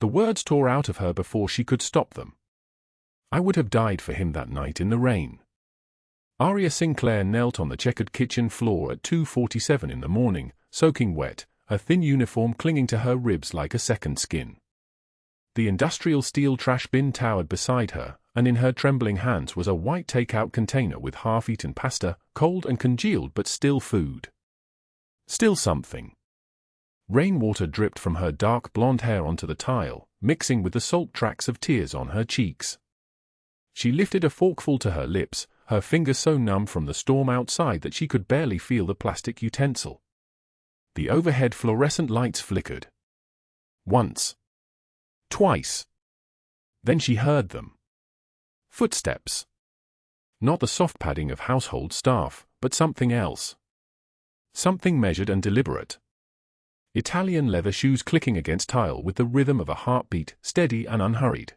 The words tore out of her before she could stop them. I would have died for him that night in the rain. Aria Sinclair knelt on the checkered kitchen floor at 2:47 in the morning, soaking wet, her thin uniform clinging to her ribs like a second skin. The industrial steel trash bin towered beside her, and in her trembling hands was a white takeout container with half-eaten pasta, cold and congealed but still food. Still something. Rainwater dripped from her dark blonde hair onto the tile, mixing with the salt tracks of tears on her cheeks. She lifted a forkful to her lips, her fingers so numb from the storm outside that she could barely feel the plastic utensil. The overhead fluorescent lights flickered. Once. Twice. Then she heard them. Footsteps. Not the soft padding of household staff, but something else. Something measured and deliberate. Italian leather shoes clicking against tile with the rhythm of a heartbeat, steady and unhurried.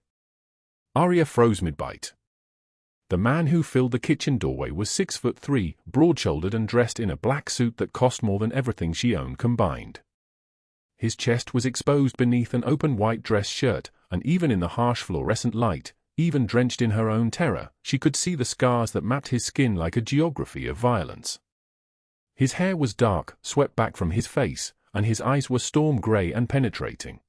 Aria froze mid-bite. The man who filled the kitchen doorway was 6'3", broad-shouldered and dressed in a black suit that cost more than everything she owned combined. His chest was exposed beneath an open white dress shirt, and even in the harsh fluorescent light, even drenched in her own terror, she could see the scars that mapped his skin like a geography of violence. His hair was dark, swept back from his face, and his eyes were storm grey and penetrating.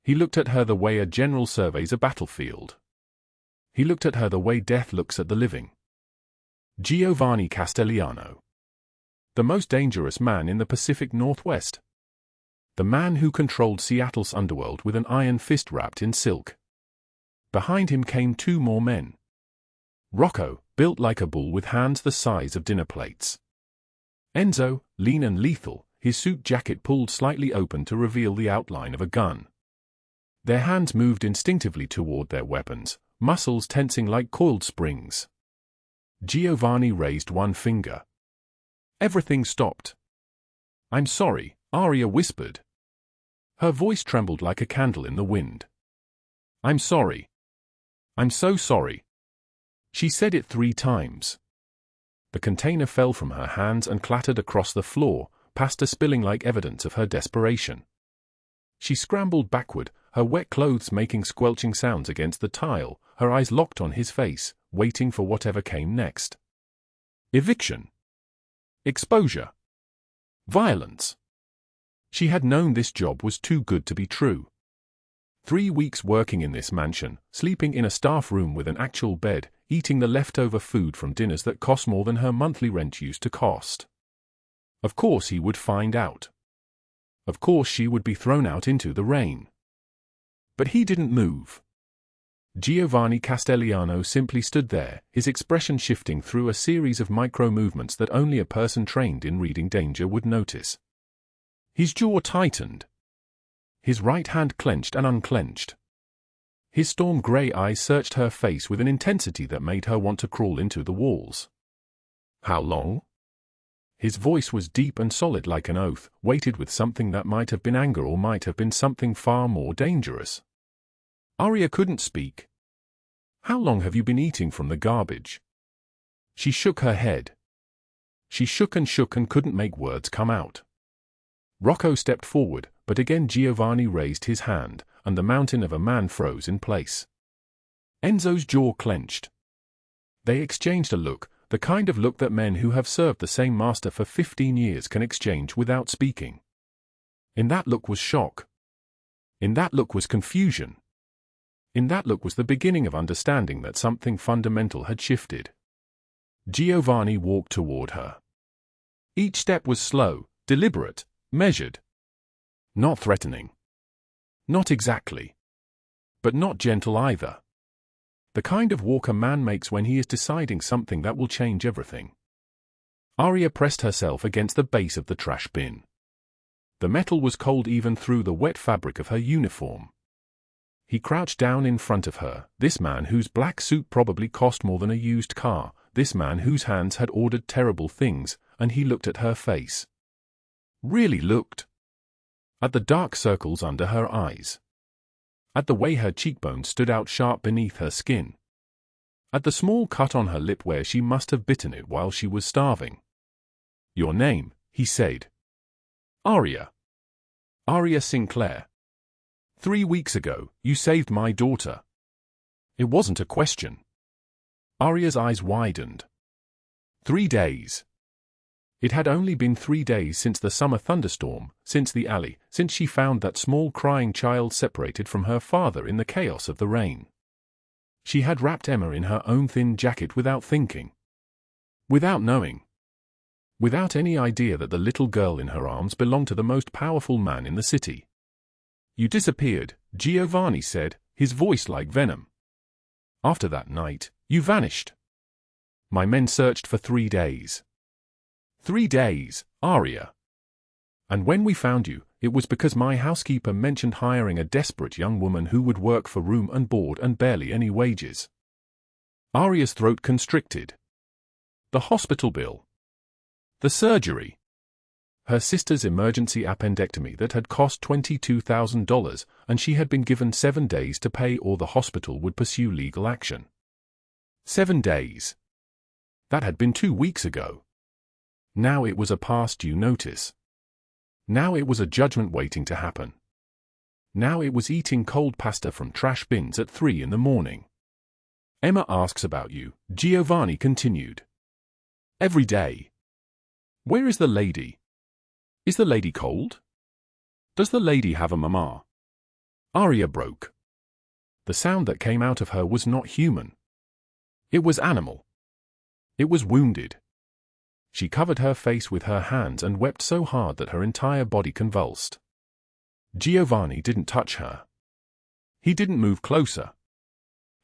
He looked at her the way a general surveys a battlefield. He looked at her the way death looks at the living. Giovanni Castellano. The most dangerous man in the Pacific Northwest. The man who controlled Seattle's underworld with an iron fist wrapped in silk. Behind him came two more men. Rocco, built like a bull with hands the size of dinner plates. Enzo, lean and lethal, his suit jacket pulled slightly open to reveal the outline of a gun. Their hands moved instinctively toward their weapons, muscles tensing like coiled springs. Giovanni raised one finger. Everything stopped. "I'm sorry," Aria whispered. Her voice trembled like a candle in the wind. "I'm sorry. I'm so sorry." She said it 3 times. The container fell from her hands and clattered across the floor, pasta spilling like evidence of her desperation. She scrambled backward, her wet clothes making squelching sounds against the tile, her eyes locked on his face, waiting for whatever came next. Eviction. Exposure. Violence. She had known this job was too good to be true. 3 weeks working in this mansion, sleeping in a staff room with an actual bed, eating the leftover food from dinners that cost more than her monthly rent used to cost. Of course he would find out. Of course she would be thrown out into the rain. But he didn't move. Giovanni Castellano simply stood there, his expression shifting through a series of micro-movements that only a person trained in reading danger would notice. His jaw tightened. His right hand clenched and unclenched. His storm grey eyes searched her face with an intensity that made her want to crawl into the walls. "How long?" His voice was deep and solid like an oath, weighted with something that might have been anger or might have been something far more dangerous. Aria couldn't speak. "How long have you been eating from the garbage?" She shook her head. She shook and couldn't make words come out. Rocco stepped forward, but again Giovanni raised his hand, and the mountain of a man froze in place. Enzo's jaw clenched. They exchanged a look, the kind of look that men who have served the same master for 15 years can exchange without speaking. In that look was shock. In that look was confusion. In that look was the beginning of understanding that something fundamental had shifted. Giovanni walked toward her. Each step was slow, deliberate, measured. Not threatening. Not exactly. But not gentle either. The kind of walk a man makes when he is deciding something that will change everything. Aria pressed herself against the base of the trash bin. The metal was cold even through the wet fabric of her uniform. He crouched down in front of her, this man whose black suit probably cost more than a used car, this man whose hands had ordered terrible things, and he looked at her face. Really looked. At the dark circles under her eyes. At the way her cheekbones stood out sharp beneath her skin. At the small cut on her lip where she must have bitten it while she was starving. "Your name," he said. "Aria. Aria Sinclair." 3 weeks ago, you saved my daughter. It wasn't a question. Aria's eyes widened. 3 days. It had only been 3 days since the summer thunderstorm, since the alley, since she found that small crying child separated from her father in the chaos of the rain. She had wrapped Emma in her own thin jacket without thinking. Without knowing. Without any idea that the little girl in her arms belonged to the most powerful man in the city. You disappeared, Giovanni said, his voice like venom. After that night, you vanished. My men searched for 3 days. 3 days, Aria. And when we found you, it was because my housekeeper mentioned hiring a desperate young woman who would work for room and board and barely any wages. Aria's throat constricted. The hospital bill. The surgery. Her sister's emergency appendectomy that had cost $22,000, and she had been given 7 days to pay or the hospital would pursue legal action. 7 days. That had been 2 weeks ago. Now it was a past due notice. Now it was a judgment waiting to happen. Now it was eating cold pasta from trash bins at 3 in the morning. Emma asks about you, Giovanni continued. Every day. Where is the lady? Is the lady cold? Does the lady have a mama? Aria broke. The sound that came out of her was not human. It was animal. It was wounded. She covered her face with her hands and wept so hard that her entire body convulsed. Giovanni didn't touch her. He didn't move closer.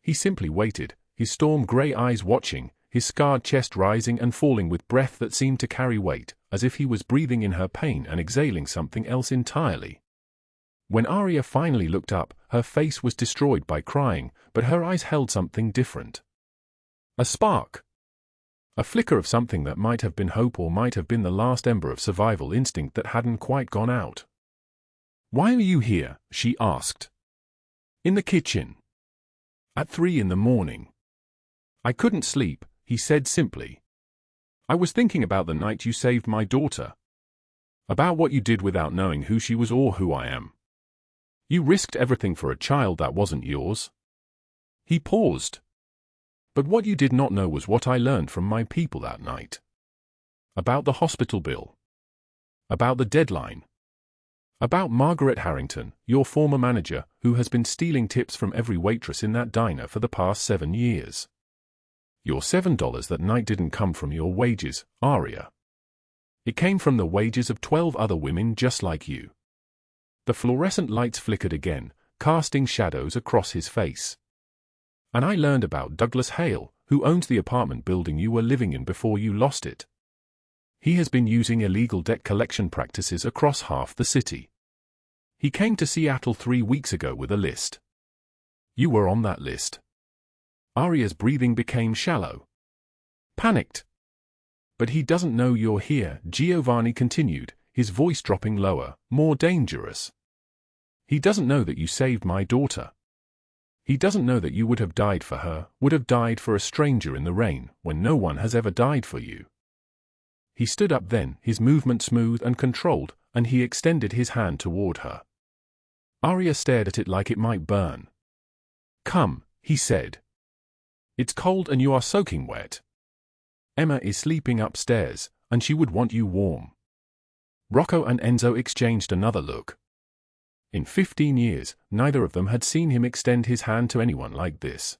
He simply waited, his storm-grey eyes watching, his scarred chest rising and falling with breath that seemed to carry weight, as if he was breathing in her pain and exhaling something else entirely. When Aria finally looked up, her face was destroyed by crying, but her eyes held something different. A spark. A flicker of something that might have been hope or might have been the last ember of survival instinct that hadn't quite gone out. Why are you here? She asked. In the kitchen. At 3 in the morning. I couldn't sleep, he said simply. I was thinking about the night you saved my daughter. About what you did without knowing who she was or who I am. You risked everything for a child that wasn't yours. He paused. But what you did not know was what I learned from my people that night. About the hospital bill. About the deadline. About Margaret Harrington, your former manager, who has been stealing tips from every waitress in that diner for the past 7 years. Your $7 that night didn't come from your wages, Aria. It came from the wages of 12 other women just like you. The fluorescent lights flickered again, casting shadows across his face. And I learned about Douglas Hale, who owns the apartment building you were living in before you lost it. He has been using illegal debt collection practices across half the city. He came to Seattle 3 weeks ago with a list. You were on that list. Aria's breathing became shallow. Panicked. But he doesn't know you're here, Giovanni continued, his voice dropping lower, more dangerous. He doesn't know that you saved my daughter. He doesn't know that you would have died for her, would have died for a stranger in the rain, when no one has ever died for you. He stood up then, his movement smooth and controlled, and he extended his hand toward her. Aria stared at it like it might burn. Come, he said. It's cold and you are soaking wet. Emma is sleeping upstairs, and she would want you warm. Rocco and Enzo exchanged another look. In 15 years, neither of them had seen him extend his hand to anyone like this.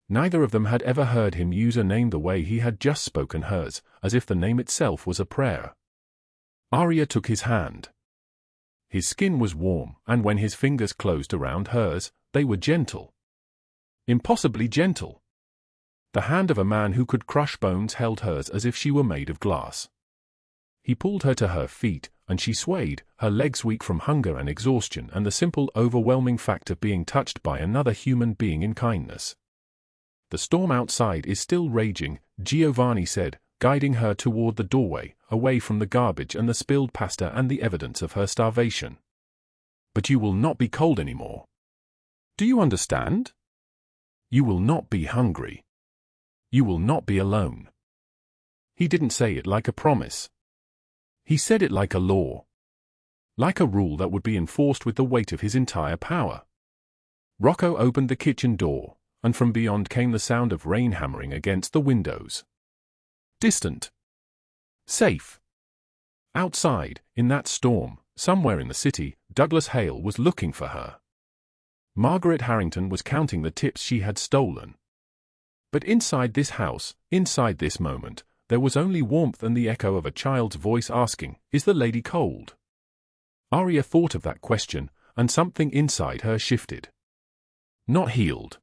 Neither of them had ever heard him use a name the way he had just spoken hers, as if the name itself was a prayer. Aria took his hand. His skin was warm, and when his fingers closed around hers, they were gentle. Impossibly gentle. The hand of a man who could crush bones held hers as if she were made of glass. He pulled her to her feet, and she swayed, her legs weak from hunger and exhaustion and the simple, overwhelming fact of being touched by another human being in kindness. The storm outside is still raging, Giovanni said, guiding her toward the doorway, away from the garbage and the spilled pasta and the evidence of her starvation. But you will not be cold anymore. Do you understand? You will not be hungry. You will not be alone. He didn't say it like a promise. He said it like a law. Like a rule that would be enforced with the weight of his entire power. Rocco opened the kitchen door, and from beyond came the sound of rain hammering against the windows. Distant. Safe. Outside, in that storm, somewhere in the city, Douglas Hale was looking for her. Margaret Harrington was counting the tips she had stolen. But inside this house, inside this moment, there was only warmth and the echo of a child's voice asking, "Is the lady cold?" Aria thought of that question, and something inside her shifted. Not healed.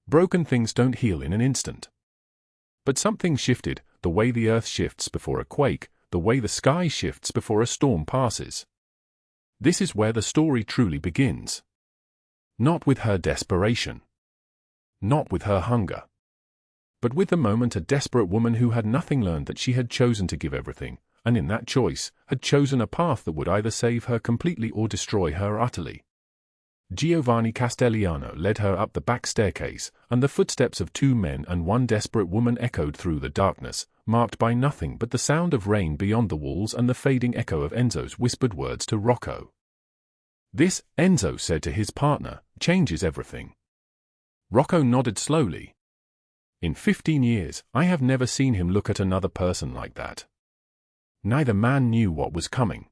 Broken things don't heal in an instant. But something shifted, the way the earth shifts before a quake, the way the sky shifts before a storm passes. This is where the story truly begins. Not with her desperation. Not with her hunger. But with the moment a desperate woman who had nothing learned that she had chosen to give everything, and in that choice, had chosen a path that would either save her completely or destroy her utterly. Giovanni Castelliano led her up the back staircase, and the footsteps of two men and one desperate woman echoed through the darkness, marked by nothing but the sound of rain beyond the walls and the fading echo of Enzo's whispered words to Rocco. "This," Enzo said to his partner, "changes everything." Rocco nodded slowly. "In 15 years, I have never seen him look at another person like that." Neither man knew what was coming.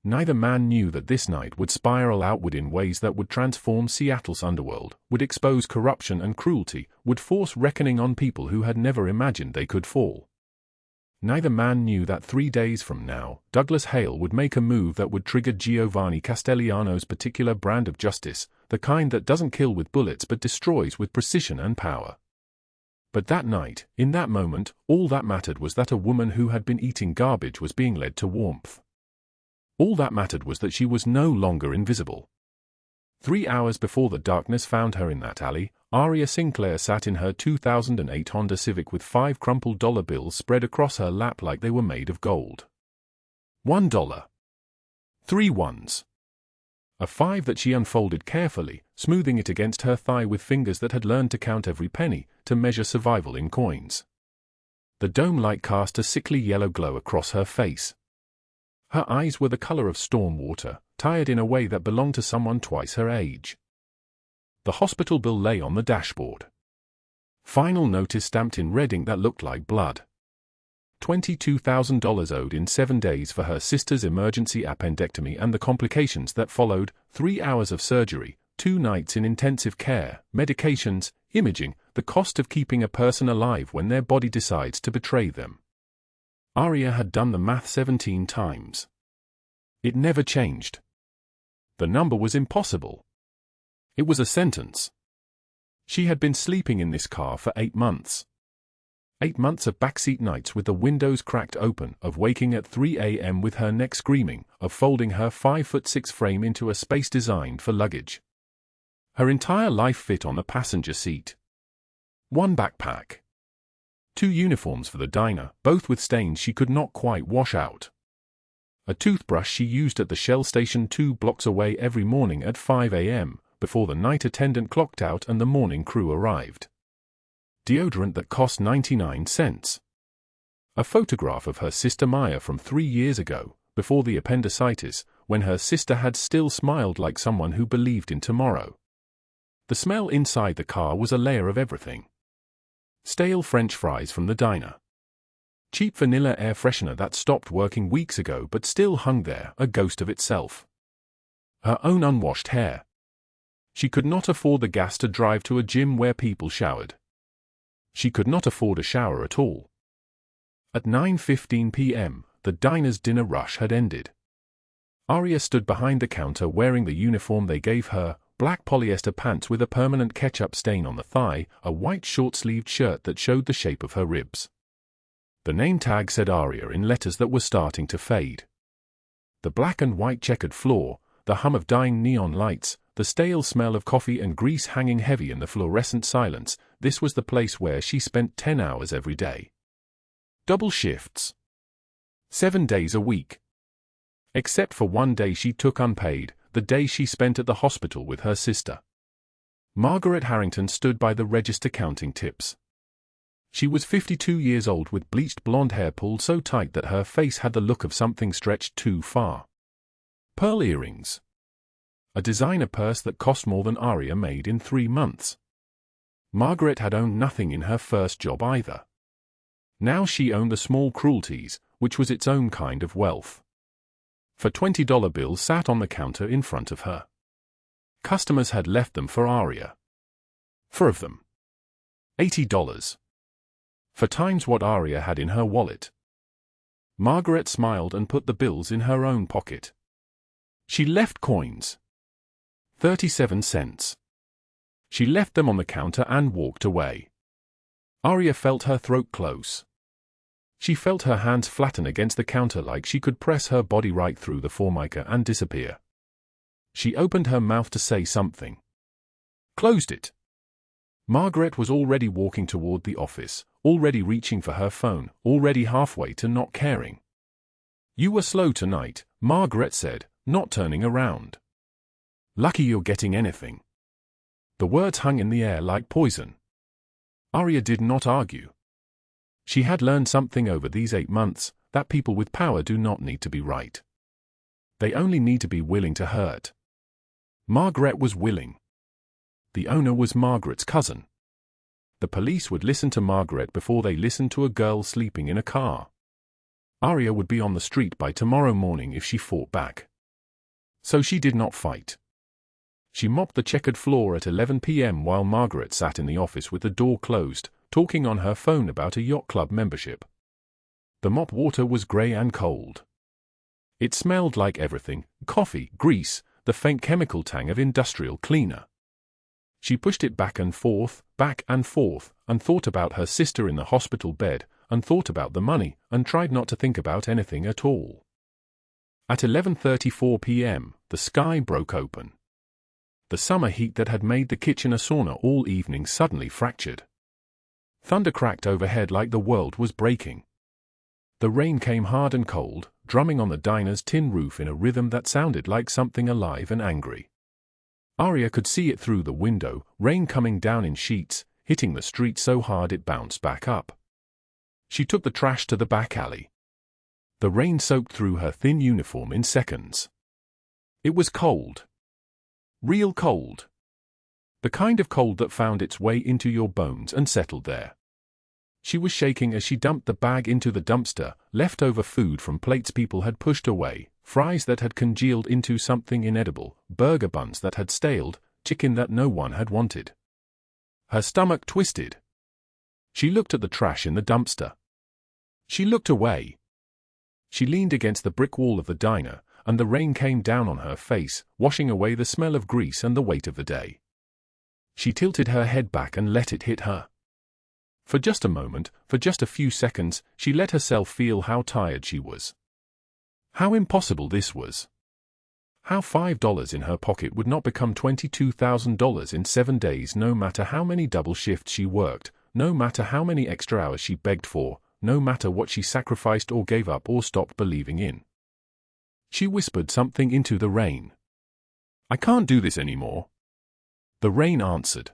Neither man knew that this night would spiral outward in ways that would transform Seattle's underworld, would expose corruption and cruelty, would force reckoning on people who had never imagined they could fall. Neither man knew that 3 days from now, Douglas Hale would make a move that would trigger Giovanni Castelliano's particular brand of justice, the kind that doesn't kill with bullets but destroys with precision and power. But that night, in that moment, all that mattered was that a woman who had been eating garbage was being led to warmth. All that mattered was that she was no longer invisible. 3 hours before the darkness found her in that alley, Aria Sinclair sat in her 2008 Honda Civic with 5 crumpled dollar bills spread across her lap like they were made of gold. $1. 3 ones. A 5 that she unfolded carefully, smoothing it against her thigh with fingers that had learned to count every penny, to measure survival in coins. The dome light cast a sickly yellow glow across her face. Her eyes were the color of storm water, tired in a way that belonged to someone twice her age. The hospital bill lay on the dashboard. Final notice stamped in red ink that looked like blood. $22,000 owed in 7 days for her sister's emergency appendectomy and the complications that followed, 3 hours of surgery, 2 nights in intensive care, medications, imaging, the cost of keeping a person alive when their body decides to betray them. Aria had done the math 17 times. It never changed. The number was impossible. It was a sentence. She had been sleeping in this car for 8 months. 8 months of backseat nights with the windows cracked open, of waking at 3 a.m. with her neck screaming, of folding her 5'6" frame into a space designed for luggage. Her entire life fit on the passenger seat. 1 backpack. 2 uniforms for the diner, both with stains she could not quite wash out. A toothbrush she used at the Shell station 2 blocks away every morning at 5 a.m., before the night attendant clocked out and the morning crew arrived. Deodorant that cost 99 cents. A photograph of her sister Maya from 3 years ago, before the appendicitis, when her sister had still smiled like someone who believed in tomorrow. The smell inside the car was a layer of everything. Stale French fries from the diner. Cheap vanilla air freshener that stopped working weeks ago but still hung there, a ghost of itself. Her own unwashed hair. She could not afford the gas to drive to a gym where people showered. She could not afford a shower at all. At 9:15 p.m., the diner's dinner rush had ended. Aria stood behind the counter wearing the uniform they gave her, black polyester pants with a permanent ketchup stain on the thigh, a white short-sleeved shirt that showed the shape of her ribs. The name tag said Aria in letters that were starting to fade. The black and white checkered floor, the hum of dying neon lights, the stale smell of coffee and grease hanging heavy in the fluorescent silence, this was the place where she spent 10 hours every day. Double shifts. 7 days a week. Except for 1 day she took unpaid, the day she spent at the hospital with her sister. Margaret Harrington stood by the register counting tips. She was 52 years old with bleached blonde hair pulled so tight that her face had the look of something stretched too far. Pearl earrings. A designer purse that cost more than Aria made in 3 months. Margaret had owned nothing in her first job either. Now she owned the small cruelties, which was its own kind of wealth. For $20 bills sat on the counter in front of her. Customers had left them for Aria. 4 of them. $80. 4 times what Aria had in her wallet. Margaret smiled and put the bills in her own pocket. She left coins. 37 cents. She left them on the counter and walked away. Aria felt her throat close. She felt her hands flatten against the counter like she could press her body right through the formica and disappear. She opened her mouth to say something. Closed it. Margaret was already walking toward the office, already reaching for her phone, already halfway to not caring. "You were slow tonight," Margaret said, not turning around. "Lucky you're getting anything." The words hung in the air like poison. Aria did not argue. She had learned something over these 8 months, that people with power do not need to be right. They only need to be willing to hurt. Margaret was willing. The owner was Margaret's cousin. The police would listen to Margaret before they listened to a girl sleeping in a car. Aria would be on the street by tomorrow morning if she fought back. So she did not fight. She mopped the checkered floor at 11 p.m. while Margaret sat in the office with the door closed, talking on her phone about a yacht club membership. The mop water was grey and cold. It smelled like everything: coffee, grease, the faint chemical tang of industrial cleaner. She pushed it back and forth, and thought about her sister in the hospital bed, and thought about the money, and tried not to think about anything at all. At 11:34 p.m., the sky broke open. The summer heat that had made the kitchen a sauna all evening suddenly fractured. Thunder cracked overhead like the world was breaking. The rain came hard and cold, drumming on the diner's tin roof in a rhythm that sounded like something alive and angry. Aria could see it through the window, rain coming down in sheets, hitting the street so hard it bounced back up. She took the trash to the back alley. The rain soaked through her thin uniform in seconds. It was cold. Real cold. The kind of cold that found its way into your bones and settled there. She was shaking as she dumped the bag into the dumpster, leftover food from plates people had pushed away, fries that had congealed into something inedible, burger buns that had staled, chicken that no one had wanted. Her stomach twisted. She looked at the trash in the dumpster. She looked away. She leaned against the brick wall of the diner, and the rain came down on her face, washing away the smell of grease and the weight of the day. She tilted her head back and let it hit her. For just a moment, for just a few seconds, she let herself feel how tired she was. How impossible this was. How $5 in her pocket would not become $22,000 in 7 days, no matter how many double shifts she worked, no matter how many extra hours she begged for, no matter what she sacrificed or gave up or stopped believing in. She whispered something into the rain. "I can't do this anymore." The rain answered.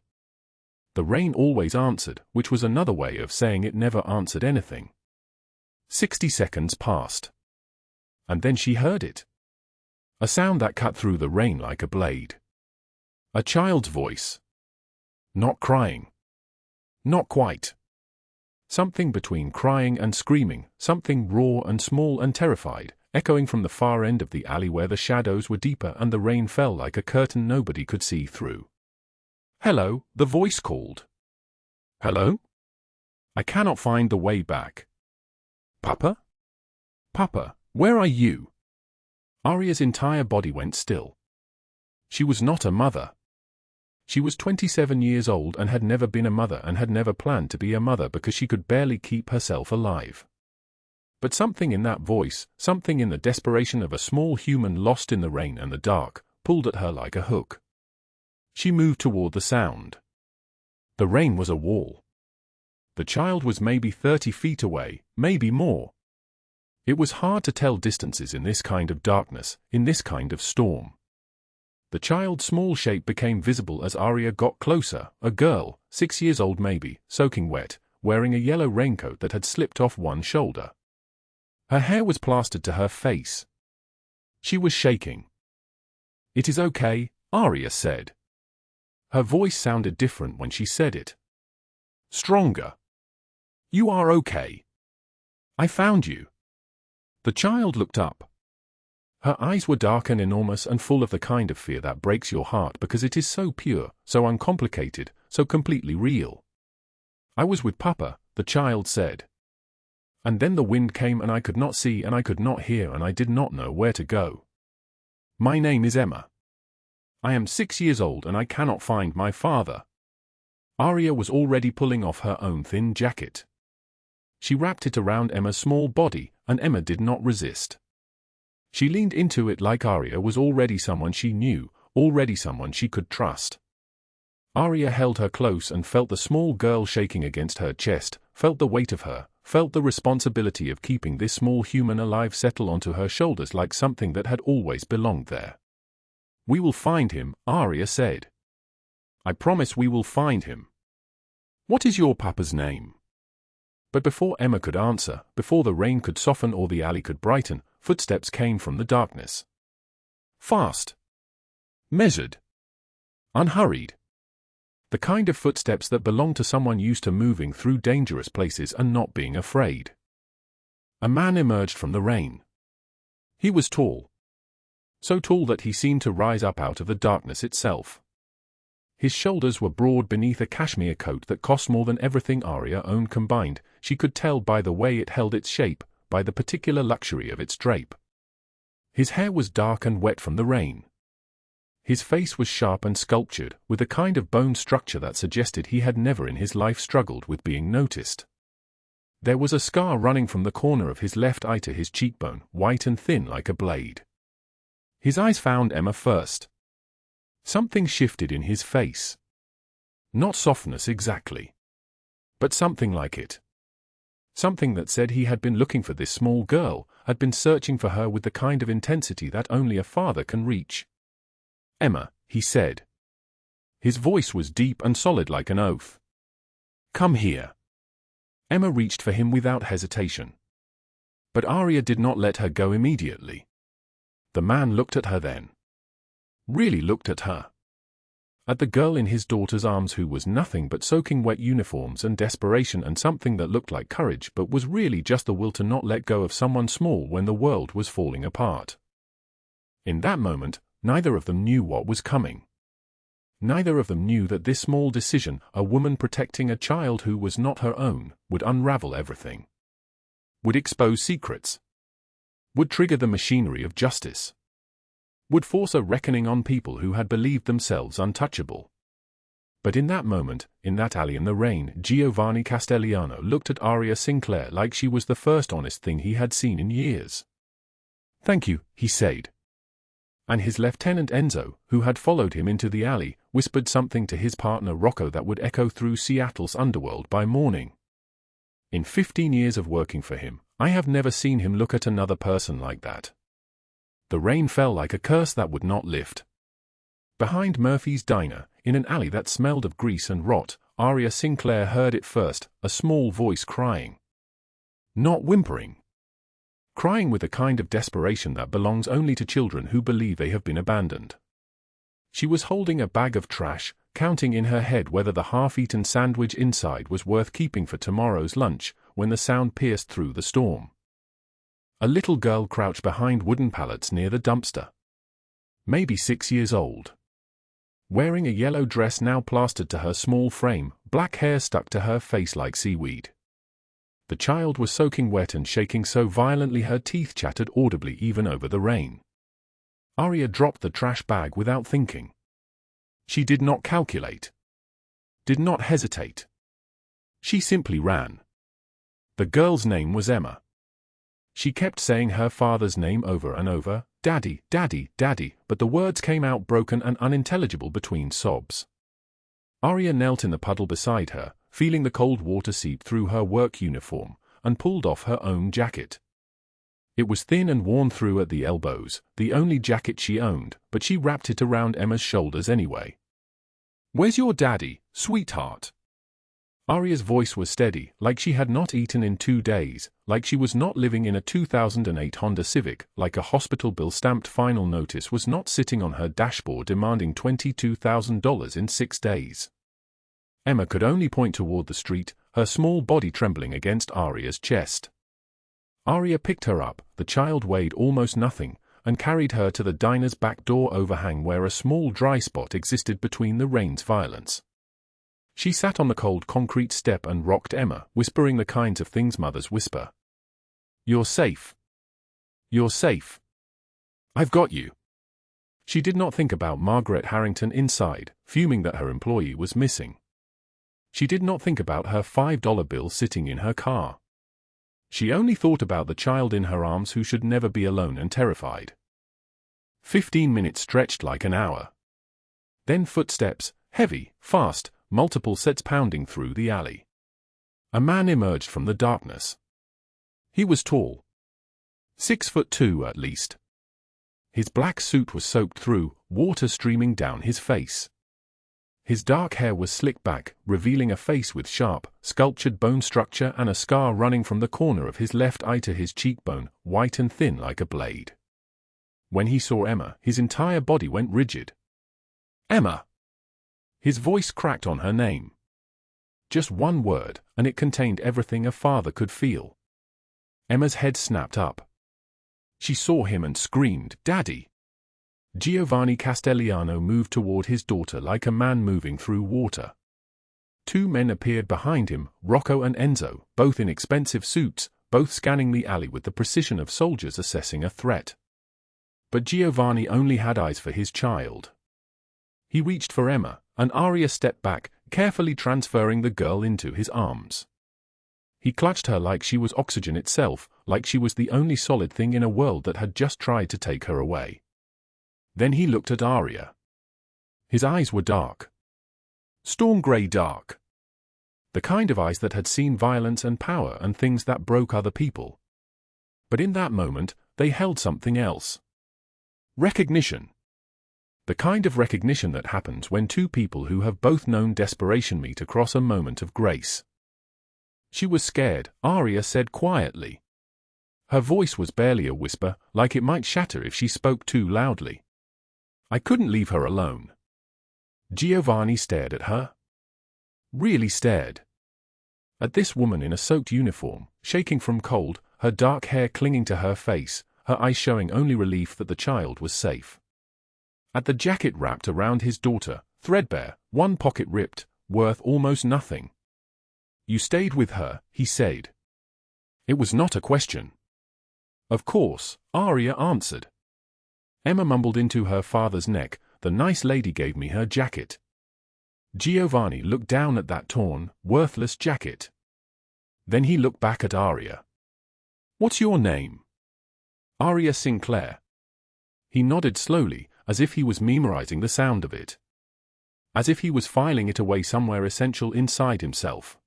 The rain always answered, which was another way of saying it never answered anything. 60 seconds passed. And then she heard it. A sound that cut through the rain like a blade. A child's voice. Not crying. Not quite. Something between crying and screaming, something raw and small and terrified, echoing from the far end of the alley where the shadows were deeper and the rain fell like a curtain nobody could see through. "Hello," the voice called. "Hello? I cannot find the way back." "Papa? Papa, where are you?" Aria's entire body went still. She was not a mother. She was 27 years old and had never been a mother and had never planned to be a mother because she could barely keep herself alive. But something in that voice, something in the desperation of a small human lost in the rain and the dark, pulled at her like a hook. She moved toward the sound. The rain was a wall. The child was maybe 30 feet away, maybe more. It was hard to tell distances in this kind of darkness, in this kind of storm. The child's small shape became visible as Aria got closer, a girl, 6 years old maybe, soaking wet, wearing a yellow raincoat that had slipped off one shoulder. Her hair was plastered to her face. She was shaking. "It is okay," Aria said. Her voice sounded different when she said it. Stronger. "You are okay. I found you." The child looked up. Her eyes were dark and enormous and full of the kind of fear that breaks your heart because it is so pure, so uncomplicated, so completely real. "I was with Papa," the child said. "And then the wind came and I could not see and I could not hear and I did not know where to go. My name is Emma. I am 6 years old and I cannot find my father." Aria was already pulling off her own thin jacket. She wrapped it around Emma's small body, and Emma did not resist. She leaned into it like Aria was already someone she knew, already someone she could trust. Aria held her close and felt the small girl shaking against her chest, felt the weight of her, felt the responsibility of keeping this small human alive settle onto her shoulders like something that had always belonged there. "We will find him," Aria said. "I promise we will find him. What is your papa's name?" But before Emma could answer, before the rain could soften or the alley could brighten, footsteps came from the darkness. Fast. Measured. Unhurried. The kind of footsteps that belong to someone used to moving through dangerous places and not being afraid. A man emerged from the rain. He was tall. So tall that he seemed to rise up out of the darkness itself. His shoulders were broad beneath a cashmere coat that cost more than everything Aria owned combined. She could tell by the way it held its shape, by the particular luxury of its drape. His hair was dark and wet from the rain. His face was sharp and sculptured, with a kind of bone structure that suggested he had never in his life struggled with being noticed. There was a scar running from the corner of his left eye to his cheekbone, white and thin like a blade. His eyes found Emma first. Something shifted in his face. Not softness exactly. But something like it. Something that said he had been looking for this small girl, had been searching for her with the kind of intensity that only a father can reach. "Emma," he said. His voice was deep and solid like an oath. "Come here." Emma reached for him without hesitation. But Aria did not let her go immediately. The man looked at her then. Really looked at her. At the girl in his daughter's arms who was nothing but soaking wet uniforms and desperation and something that looked like courage but was really just the will to not let go of someone small when the world was falling apart. In that moment, neither of them knew what was coming. Neither of them knew that this small decision, a woman protecting a child who was not her own, would unravel everything. Would expose secrets. Would trigger the machinery of justice. Would force a reckoning on people who had believed themselves untouchable. But in that moment, in that alley in the rain, Giovanni Castelliano looked at Aria Sinclair like she was the first honest thing he had seen in years. "Thank you," he said. And his lieutenant Enzo, who had followed him into the alley, whispered something to his partner Rocco that would echo through Seattle's underworld by morning. In 15 years of working for him, I have never seen him look at another person like that. The rain fell like a curse that would not lift. Behind Murphy's diner, in an alley that smelled of grease and rot, Aria Sinclair heard it first, a small voice crying. Not whimpering. Crying with a kind of desperation that belongs only to children who believe they have been abandoned. She was holding a bag of trash, counting in her head whether the half-eaten sandwich inside was worth keeping for tomorrow's lunch, when the sound pierced through the storm. A little girl crouched behind wooden pallets near the dumpster. Maybe 6 years old. Wearing a yellow dress now plastered to her small frame, black hair stuck to her face like seaweed. The child was soaking wet and shaking so violently her teeth chattered audibly even over the rain. Aria dropped the trash bag without thinking. She did not calculate. Did not hesitate. She simply ran. The girl's name was Emma. She kept saying her father's name over and over, "Daddy, Daddy, Daddy," but the words came out broken and unintelligible between sobs. Aria knelt in the puddle beside her, feeling the cold water seep through her work uniform, and pulled off her own jacket. It was thin and worn through at the elbows, the only jacket she owned, but she wrapped it around Emma's shoulders anyway. "Where's your daddy, sweetheart?" Aria's voice was steady, like she had not eaten in 2 days, like she was not living in a 2008 Honda Civic, like a hospital bill stamped final notice was not sitting on her dashboard demanding $22,000 in 6 days. Emma could only point toward the street, her small body trembling against Aria's chest. Aria picked her up, the child weighed almost nothing, and carried her to the diner's back door overhang where a small dry spot existed between the rain's violence. She sat on the cold concrete step and rocked Emma, whispering the kinds of things mothers whisper. "You're safe. You're safe. I've got you." She did not think about Margaret Harrington inside, fuming that her employee was missing. She did not think about her $5 bill sitting in her car. She only thought about the child in her arms who should never be alone and terrified. 15 minutes stretched like an hour. Then footsteps, heavy, fast, multiple sets pounding through the alley. A man emerged from the darkness. He was tall. 6'2" at least. His black suit was soaked through, water streaming down his face. His dark hair was slicked back, revealing a face with sharp, sculptured bone structure and a scar running from the corner of his left eye to his cheekbone, white and thin like a blade. When he saw Emma, his entire body went rigid. "Emma!" His voice cracked on her name. Just one word, and it contained everything a father could feel. Emma's head snapped up. She saw him and screamed, "Daddy!" Giovanni Castelliano moved toward his daughter like a man moving through water. 2 men appeared behind him, Rocco and Enzo, both in expensive suits, both scanning the alley with the precision of soldiers assessing a threat. But Giovanni only had eyes for his child. He reached for Emma, and Aria stepped back, carefully transferring the girl into his arms. He clutched her like she was oxygen itself, like she was the only solid thing in a world that had just tried to take her away. Then he looked at Aria. His eyes were dark. Storm grey dark. The kind of eyes that had seen violence and power and things that broke other people. But in that moment, they held something else. Recognition. The kind of recognition that happens when 2 people who have both known desperation meet across a moment of grace. She was scared, Aria said quietly. Her voice was barely a whisper, like it might shatter if she spoke too loudly. "I couldn't leave her alone." Giovanni stared at her. Really stared. At this woman in a soaked uniform, shaking from cold, her dark hair clinging to her face, her eyes showing only relief that the child was safe. At the jacket wrapped around his daughter, threadbare, one pocket ripped, worth almost nothing. "You stayed with her," he said. It was not a question. "Of course," Aria answered. Emma mumbled into her father's neck, "The nice lady gave me her jacket." Giovanni looked down at that torn, worthless jacket. Then he looked back at Aria. "What's your name?" "Aria Sinclair." He nodded slowly, as if he was memorizing the sound of it. As if he was filing it away somewhere essential inside himself.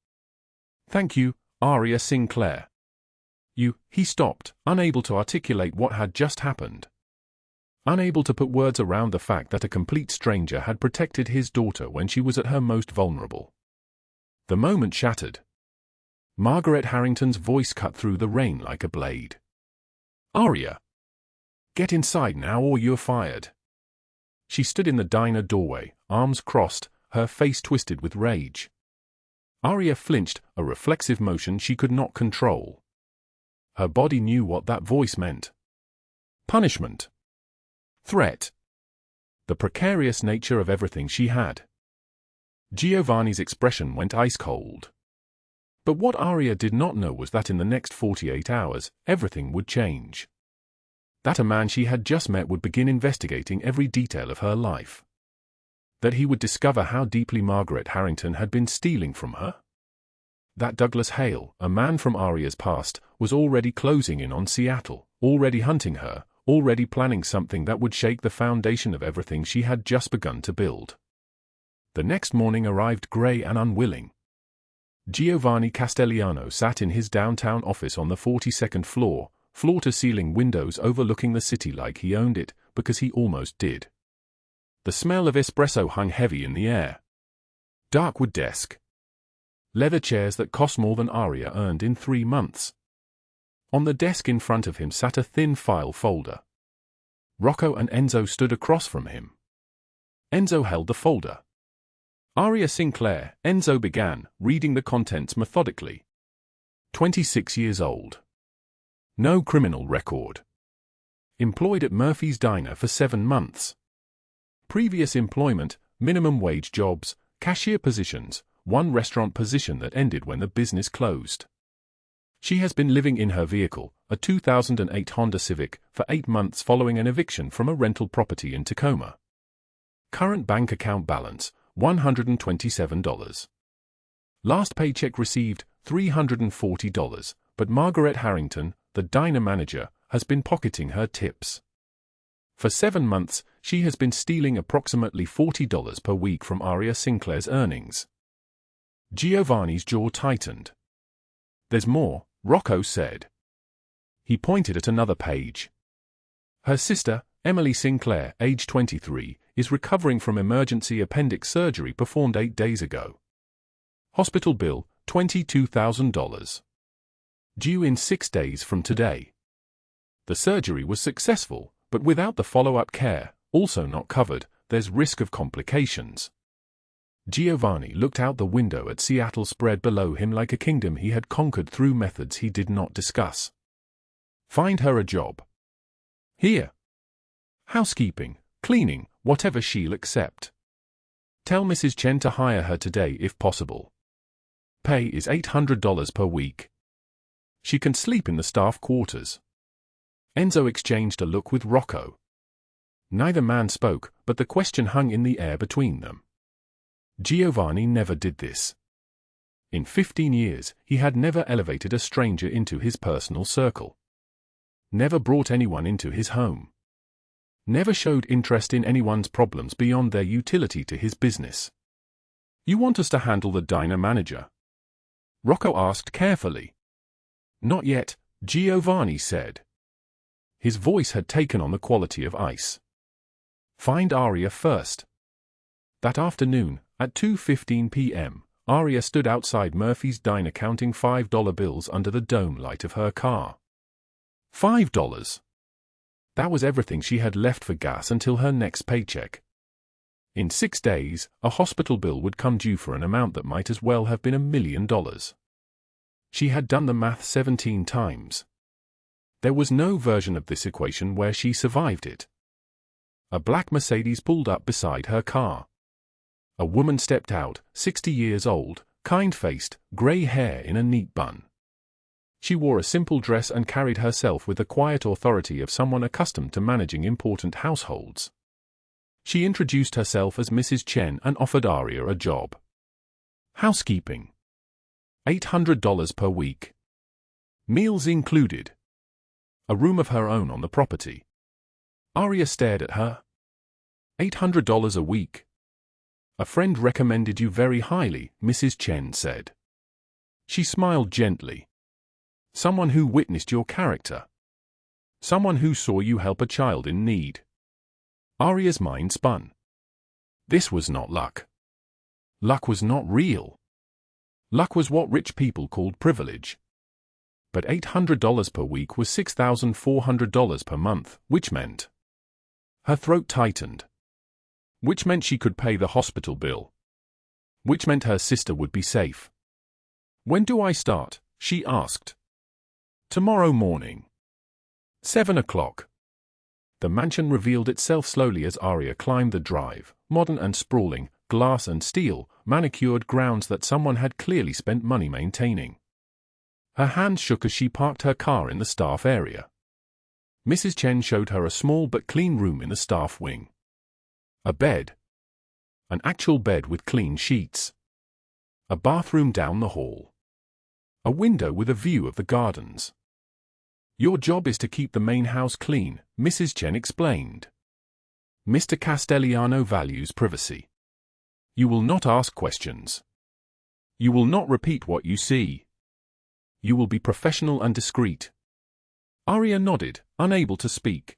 "Thank you, Aria Sinclair." He stopped, unable to articulate what had just happened. Unable to put words around the fact that a complete stranger had protected his daughter when she was at her most vulnerable. The moment shattered. Margaret Harrington's voice cut through the rain like a blade. "Aria! Get inside now or you're fired." She stood in the diner doorway, arms crossed, her face twisted with rage. Aria flinched, a reflexive motion she could not control. Her body knew what that voice meant. Punishment. Threat. The precarious nature of everything she had. Giovanni's expression went ice cold. But what Aria did not know was that in the next 48 hours, everything would change. That a man she had just met would begin investigating every detail of her life. That he would discover how deeply Margaret Harrington had been stealing from her. That Douglas Hale, a man from Aria's past, was already closing in on Seattle, already hunting her, already planning something that would shake the foundation of everything she had just begun to build. The next morning arrived grey and unwilling. Giovanni Castelliano sat in his downtown office on the 42nd floor, floor-to-ceiling windows overlooking the city like he owned it, because he almost did. The smell of espresso hung heavy in the air. Dark wood desk. leather chairs that cost more than Aria earned in 3 months. On the desk in front of him sat a thin file folder. Rocco and Enzo stood across from him. Enzo held the folder. Aria Sinclair, Enzo began, reading the contents methodically. 26 years old. No criminal record. Employed at Murphy's Diner for 7 months. Previous employment, minimum wage jobs, cashier positions, 1 restaurant position that ended when the business closed. She has been living in her vehicle, a 2008 Honda Civic, for 8 months following an eviction from a rental property in Tacoma. Current bank account balance, $127. Last paycheck received, $340, but Margaret Harrington, the diner manager, has been pocketing her tips. For 7 months, she has been stealing approximately $40 per week from Aria Sinclair's earnings. Giovanni's jaw tightened. There's more, Rocco said. He pointed at another page. Her sister, Emily Sinclair, age 23, is recovering from emergency appendix surgery performed 8 days ago. Hospital bill, $22,000. Due in 6 days from today. The surgery was successful, but without the follow-up care, also not covered, there's risk of complications. Giovanni looked out the window at Seattle spread below him like a kingdom he had conquered through methods he did not discuss. Find her a job. Here. Housekeeping, cleaning, whatever she'll accept. Tell Mrs. Chen to hire her today if possible. Pay is $800 per week. She can sleep in the staff quarters. Enzo exchanged a look with Rocco. Neither man spoke, but the question hung in the air between them. Giovanni never did this. In 15 years, he had never elevated a stranger into his personal circle. Never brought anyone into his home. Never showed interest in anyone's problems beyond their utility to his business. You want us to handle the diner manager? Rocco asked carefully. Not yet, Giovanni said. His voice had taken on the quality of ice. Find Aria first. That afternoon, at 2:15 p.m., Aria stood outside Murphy's Diner counting $5 bills under the dome light of her car. $5. That was everything she had left for gas until her next paycheck. In 6 days, a hospital bill would come due for an amount that might as well have been $1 million. She had done the math 17 times. There was no version of this equation where she survived it. A black Mercedes pulled up beside her car. A woman stepped out, 60 years old, kind-faced, grey hair in a neat bun. She wore a simple dress and carried herself with the quiet authority of someone accustomed to managing important households. She introduced herself as Mrs. Chen and offered Aria a job. Housekeeping. $800 per week. Meals included. A room of her own on the property. Aria stared at her. $800 a week. A friend recommended you very highly, Mrs. Chen said. She smiled gently. Someone who witnessed your character. Someone who saw you help a child in need. Aria's mind spun. This was not luck. Luck was not real. Luck was what rich people called privilege. But $800 per week was $6,400 per month, which meant... Her throat tightened. Which meant she could pay the hospital bill. Which meant her sister would be safe. When do I start? She asked. Tomorrow morning. 7 o'clock. The mansion revealed itself slowly as Aria climbed the drive, modern and sprawling, glass and steel, manicured grounds that someone had clearly spent money maintaining. Her hands shook as she parked her car in the staff area. Mrs. Chen showed her a small but clean room in the staff wing. A bed. An actual bed with clean sheets. A bathroom down the hall. A window with a view of the gardens. Your job is to keep the main house clean, Mrs. Chen explained. Mr. Castellano values privacy. You will not ask questions. You will not repeat what you see. You will be professional and discreet. Aria nodded, unable to speak.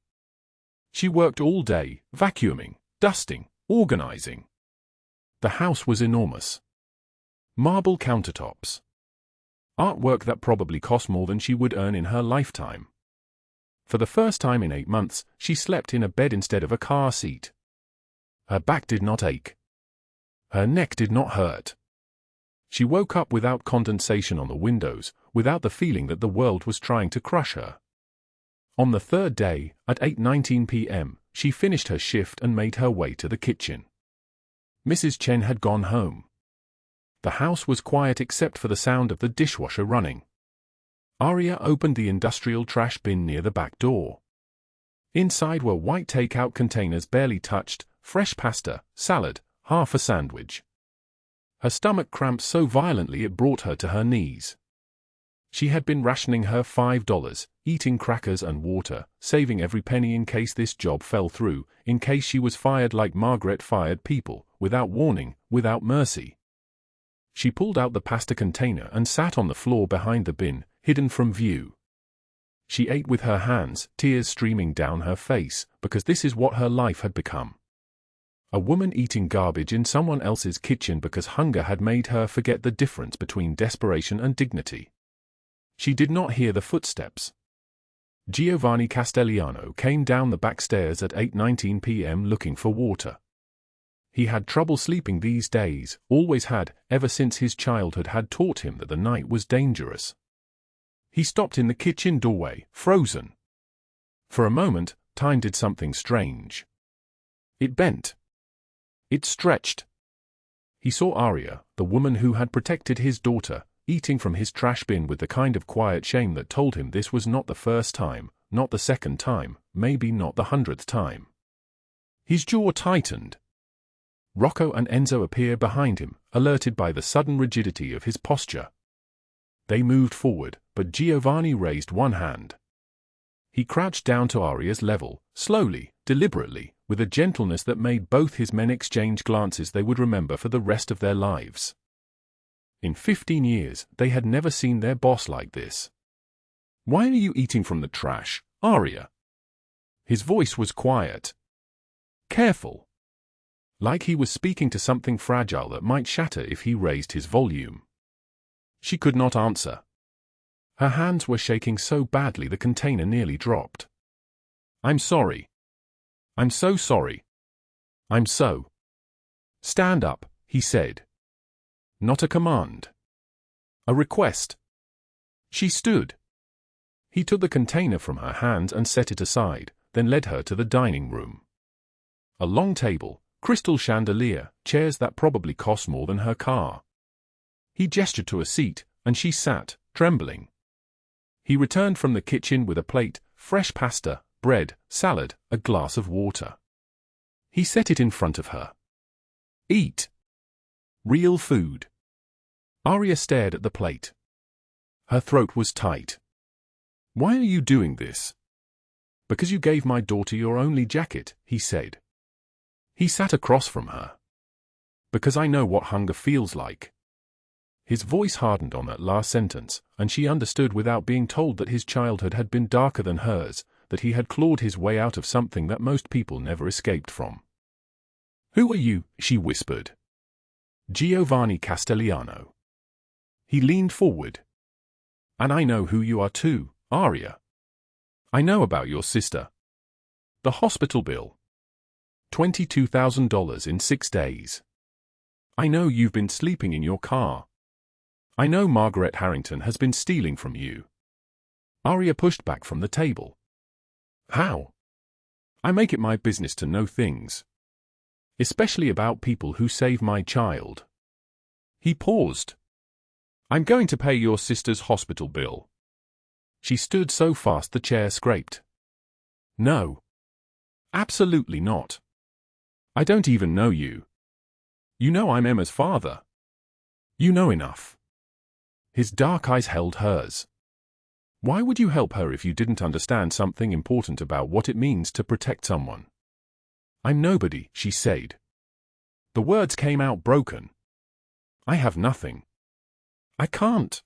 She worked all day, vacuuming, dusting, organizing. The house was enormous. Marble countertops. Artwork that probably cost more than she would earn in her lifetime. For the first time in 8 months, she slept in a bed instead of a car seat. Her back did not ache. Her neck did not hurt. She woke up without condensation on the windows, without the feeling that the world was trying to crush her. On the third day, at 8:19 p.m., she finished her shift and made her way to the kitchen. Mrs. Chen had gone home. The house was quiet except for the sound of the dishwasher running. Aria opened the industrial trash bin near the back door. Inside were white takeout containers barely touched, fresh pasta, salad, half a sandwich. Her stomach cramped so violently it brought her to her knees. She had been rationing her $5, eating crackers and water, saving every penny in case this job fell through, in case she was fired like Margaret fired people, without warning, without mercy. She pulled out the pasta container and sat on the floor behind the bin, hidden from view. She ate with her hands, tears streaming down her face, because this is what her life had become. A woman eating garbage in someone else's kitchen because hunger had made her forget the difference between desperation and dignity. She did not hear the footsteps. Giovanni Castellano came down the back stairs at 8:19 p.m. looking for water. He had trouble sleeping these days, always had, ever since his childhood had taught him that the night was dangerous. He stopped in the kitchen doorway, frozen. For a moment, time did something strange. It bent. It stretched. He saw Aria, the woman who had protected his daughter, eating from his trash bin with the kind of quiet shame that told him this was not the first time, not the second time, maybe not the 100th time. His jaw tightened. Rocco and Enzo appeared behind him, alerted by the sudden rigidity of his posture. They moved forward, but Giovanni raised one hand. He crouched down to Aria's level, slowly, deliberately, with a gentleness that made both his men exchange glances they would remember for the rest of their lives. In 15 years, they had never seen their boss like this. "Why are you eating from the trash, Aria?" His voice was quiet. Careful. Like he was speaking to something fragile that might shatter if he raised his volume. She could not answer. Her hands were shaking so badly the container nearly dropped. "I'm sorry. I'm so sorry. I'm so." "Stand up," he said. Not a command. A request. She stood. He took the container from her hands and set it aside, then led her to the dining room. A long table, crystal chandelier, chairs that probably cost more than her car. He gestured to a seat, and she sat, trembling. He returned from the kitchen with a plate, fresh pasta, bread, salad, a glass of water. He set it in front of her. "Eat. Real food." Aria stared at the plate. Her throat was tight. "Why are you doing this?" "Because you gave my daughter your only jacket," he said. He sat across from her. "Because I know what hunger feels like." His voice hardened on that last sentence, and she understood without being told that his childhood had been darker than hers, that he had clawed his way out of something that most people never escaped from. "Who are you?" she whispered. "Giovanni Castellano." He leaned forward. "And I know who you are too, Aria. I know about your sister. The hospital bill. $22,000 in 6 days. I know you've been sleeping in your car. I know Margaret Harrington has been stealing from you." Aria pushed back from the table. "How? I make it my business to know things. Especially about people who save my child." He paused. "I'm going to pay your sister's hospital bill." She stood so fast the chair scraped. "No. Absolutely not. I don't even know you. You know I'm Emma's father. You know enough." His dark eyes held hers. "Why would you help her if you didn't understand something important about what it means to protect someone?" "I'm nobody," she said. The words came out broken. "I have nothing. I can't."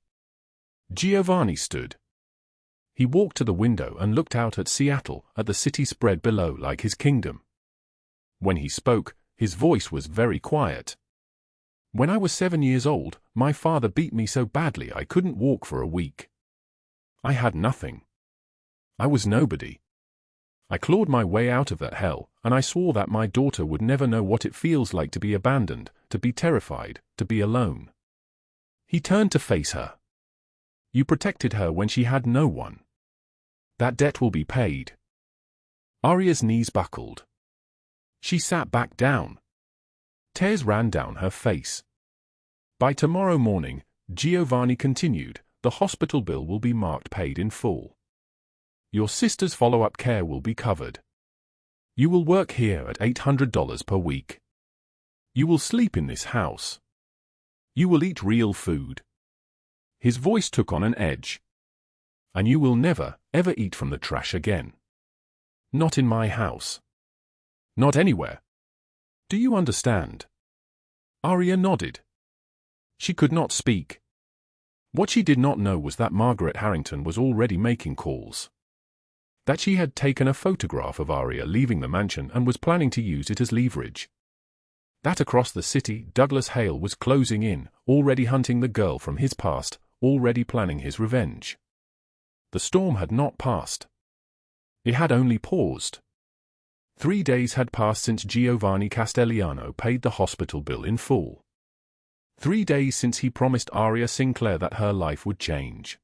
Giovanni stood. He walked to the window and looked out at Seattle, at the city spread below like his kingdom. When he spoke, his voice was very quiet. When I was 7 years old, my father beat me so badly I couldn't walk for a week. I had nothing. I was nobody. I clawed my way out of that hell, and I swore that my daughter would never know what it feels like to be abandoned, to be terrified, to be alone. He turned to face her. You protected her when she had no one. That debt will be paid. Aria's knees buckled. She sat back down. Tears ran down her face. By tomorrow morning, Giovanni continued, the hospital bill will be marked paid in full. Your sister's follow-up care will be covered. You will work here at $800 per week. You will sleep in this house. You will eat real food. His voice took on an edge. And you will never, ever eat from the trash again. Not in my house. Not anywhere. Do you understand? Aria nodded. She could not speak. What she did not know was that Margaret Harrington was already making calls. That she had taken a photograph of Aria leaving the mansion and was planning to use it as leverage. That across the city, Douglas Hale was closing in, already hunting the girl from his past, already planning his revenge. The storm had not passed. It had only paused. 3 days had passed since Giovanni Castellano paid the hospital bill in full. 3 days since he promised Aria Sinclair that her life would change.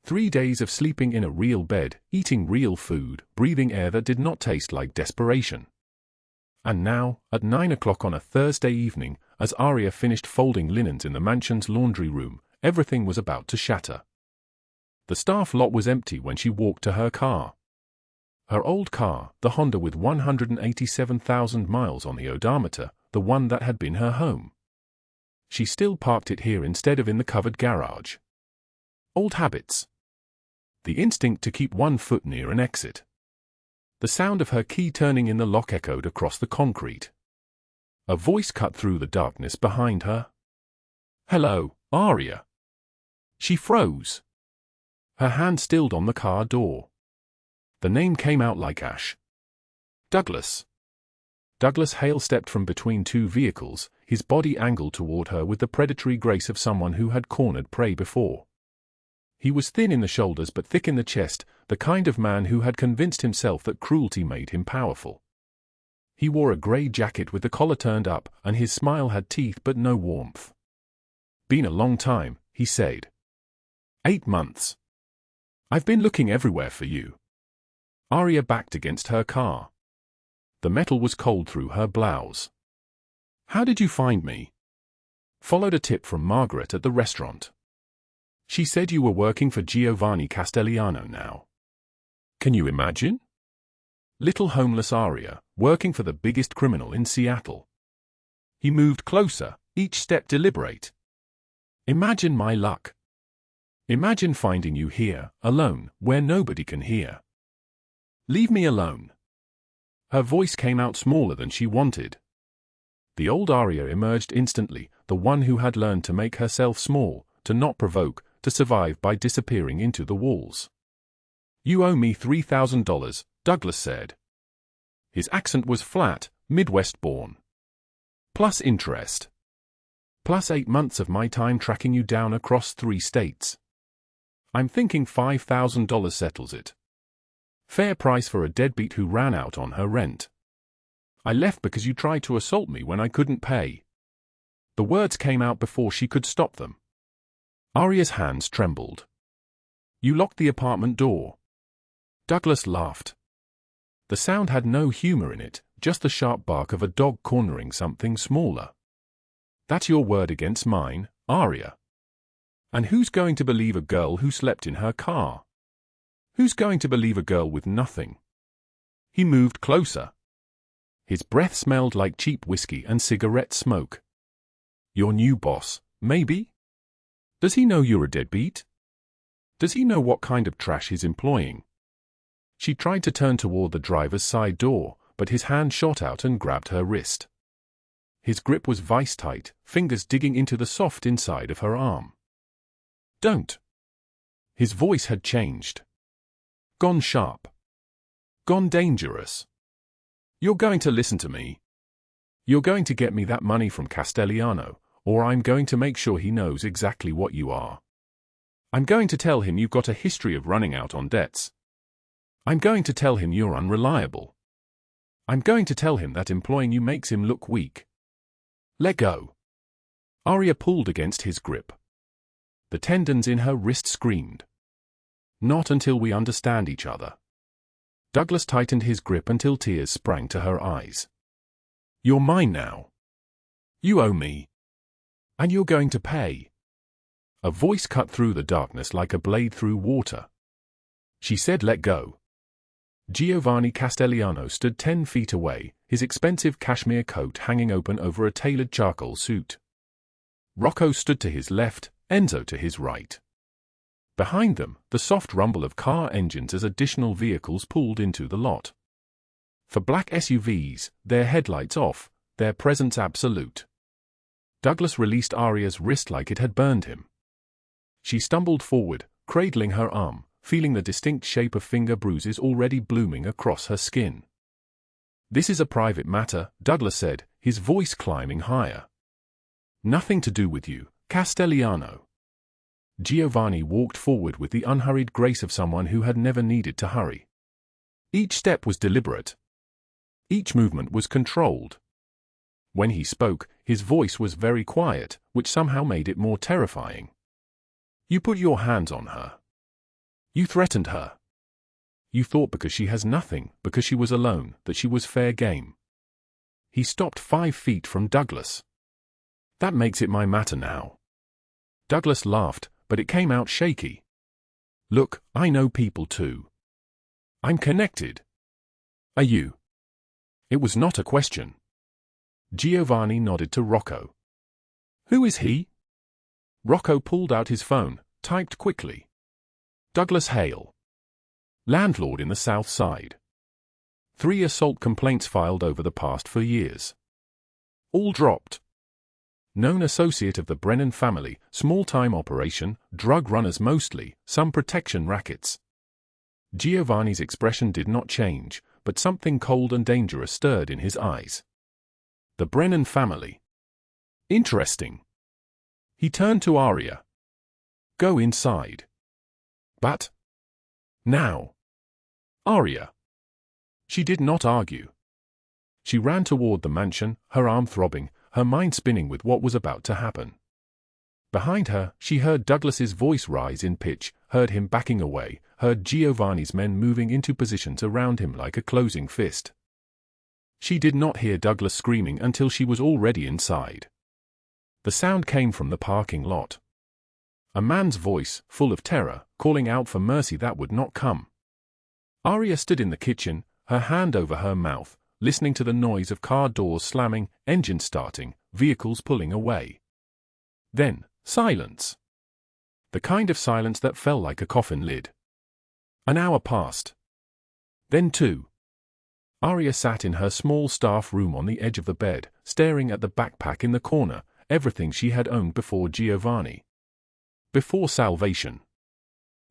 3 days of sleeping in a real bed, eating real food, breathing air that did not taste like desperation. And now, at 9 o'clock on a Thursday evening, as Aria finished folding linens in the mansion's laundry room, everything was about to shatter. The staff lot was empty when she walked to her car. Her old car, the Honda with 187,000 miles on the odometer, the one that had been her home. She still parked it here instead of in the covered garage. Old habits. The instinct to keep one foot near an exit. The sound of her key turning in the lock echoed across the concrete. A voice cut through the darkness behind her. Hello, Aria. She froze. Her hand stilled on the car door. The name came out like ash. Douglas. Douglas Hale stepped from between two vehicles, his body angled toward her with the predatory grace of someone who had cornered prey before. He was thin in the shoulders but thick in the chest, the kind of man who had convinced himself that cruelty made him powerful. He wore a grey jacket with the collar turned up, and his smile had teeth but no warmth. Been a long time, he said. 8 months. I've been looking everywhere for you. Aria backed against her car. The metal was cold through her blouse. How did you find me? Followed a tip from Margaret at the restaurant. She said you were working for Giovanni Castellano now. Can you imagine? Little homeless Aria, working for the biggest criminal in Seattle. He moved closer, each step deliberate. Imagine my luck. Imagine finding you here, alone, where nobody can hear. Leave me alone. Her voice came out smaller than she wanted. The old Aria emerged instantly, the one who had learned to make herself small, to not provoke, to survive by disappearing into the walls. You owe me $3,000, Douglas said. His accent was flat, Midwest-born. Plus interest. Plus 8 months of my time tracking you down across 3 states. I'm thinking $5,000 settles it. Fair price for a deadbeat who ran out on her rent. I left because you tried to assault me when I couldn't pay. The words came out before she could stop them. Aria's hands trembled. You locked the apartment door. Douglas laughed. The sound had no humor in it, just the sharp bark of a dog cornering something smaller. That's your word against mine, Aria. And who's going to believe a girl who slept in her car? Who's going to believe a girl with nothing? He moved closer. His breath smelled like cheap whiskey and cigarette smoke. Your new boss, maybe? Does he know you're a deadbeat? Does he know what kind of trash he's employing? She tried to turn toward the driver's side door, but his hand shot out and grabbed her wrist. His grip was vice-tight, fingers digging into the soft inside of her arm. Don't. His voice had changed. Gone sharp. Gone dangerous. You're going to listen to me. You're going to get me that money from Castellano, or I'm going to make sure he knows exactly what you are. I'm going to tell him you've got a history of running out on debts. I'm going to tell him you're unreliable. I'm going to tell him that employing you makes him look weak. Let go. Aria pulled against his grip. The tendons in her wrist screamed. Not until we understand each other. Douglas tightened his grip until tears sprang to her eyes. You're mine now. You owe me. And you're going to pay. A voice cut through the darkness like a blade through water. She said, let go. Giovanni Castellano stood 10 feet away, his expensive cashmere coat hanging open over a tailored charcoal suit. Rocco stood to his left, Enzo to his right. Behind them, the soft rumble of car engines as additional vehicles pulled into the lot. For black SUVs, their headlights off, their presence absolute. Douglas released Aria's wrist like it had burned him. She stumbled forward, cradling her arm, feeling the distinct shape of finger bruises already blooming across her skin. This is a private matter, Douglas said, his voice climbing higher. Nothing to do with you, Castellano. Giovanni walked forward with the unhurried grace of someone who had never needed to hurry. Each step was deliberate. Each movement was controlled. When he spoke, his voice was very quiet, which somehow made it more terrifying. You put your hands on her. You threatened her. You thought because she has nothing, because she was alone, that she was fair game. He stopped 5 feet from Douglas. That makes it my matter now. Douglas laughed, but it came out shaky. Look, I know people too. I'm connected. Are you? It was not a question. Giovanni nodded to Rocco. Who is he? Rocco pulled out his phone, typed quickly. Douglas Hale. Landlord in the South Side. 3 assault complaints filed over the past 4 years. All dropped. Known associate of the Brennan family, small-time operation, drug runners mostly, some protection rackets. Giovanni's expression did not change, but something cold and dangerous stirred in his eyes. The Brennan family. Interesting. He turned to Aria. Go inside. But. Now. Aria. She did not argue. She ran toward the mansion, her arm throbbing, her mind spinning with what was about to happen. Behind her, she heard Douglas's voice rise in pitch, heard him backing away, heard Giovanni's men moving into positions around him like a closing fist. She did not hear Douglas screaming until she was already inside. The sound came from the parking lot. A man's voice, full of terror, calling out for mercy that would not come. Aria stood in the kitchen, her hand over her mouth, listening to the noise of car doors slamming, engines starting, vehicles pulling away. Then, silence. The kind of silence that fell like a coffin lid. An hour passed. Then 2. Aria sat in her small staff room on the edge of the bed, staring at the backpack in the corner, everything she had owned before Giovanni. Before salvation.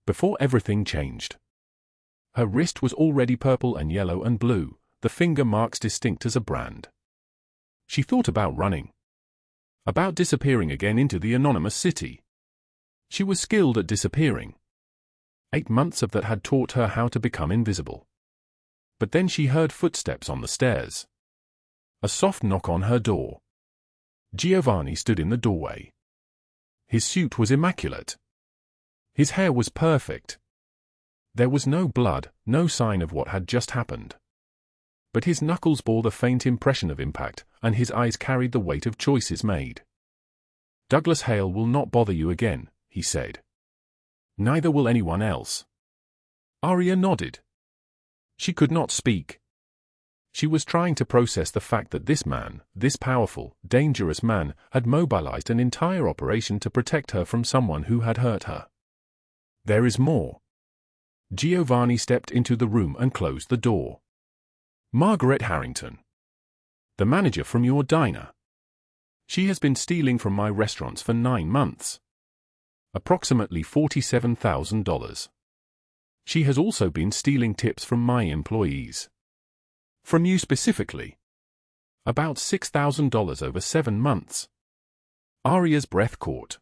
Before everything changed. Her wrist was already purple and yellow and blue, the finger marks distinct as a brand. She thought about running. About disappearing again into the anonymous city. She was skilled at disappearing. 8 months of that had taught her how to become invisible. But then she heard footsteps on the stairs. A soft knock on her door. Giovanni stood in the doorway. His suit was immaculate. His hair was perfect. There was no blood, no sign of what had just happened. But his knuckles bore the faint impression of impact, and his eyes carried the weight of choices made. Douglas Hale will not bother you again, he said. Neither will anyone else. Aria nodded. She could not speak. She was trying to process the fact that this man, this powerful, dangerous man, had mobilized an entire operation to protect her from someone who had hurt her. There is more. Giovanni stepped into the room and closed the door. Margaret Harrington. The manager from your diner. She has been stealing from my restaurants for 9 months. Approximately $47,000. She has also been stealing tips from my employees. From you specifically. About $6,000 over 7 months. Aria's breath caught.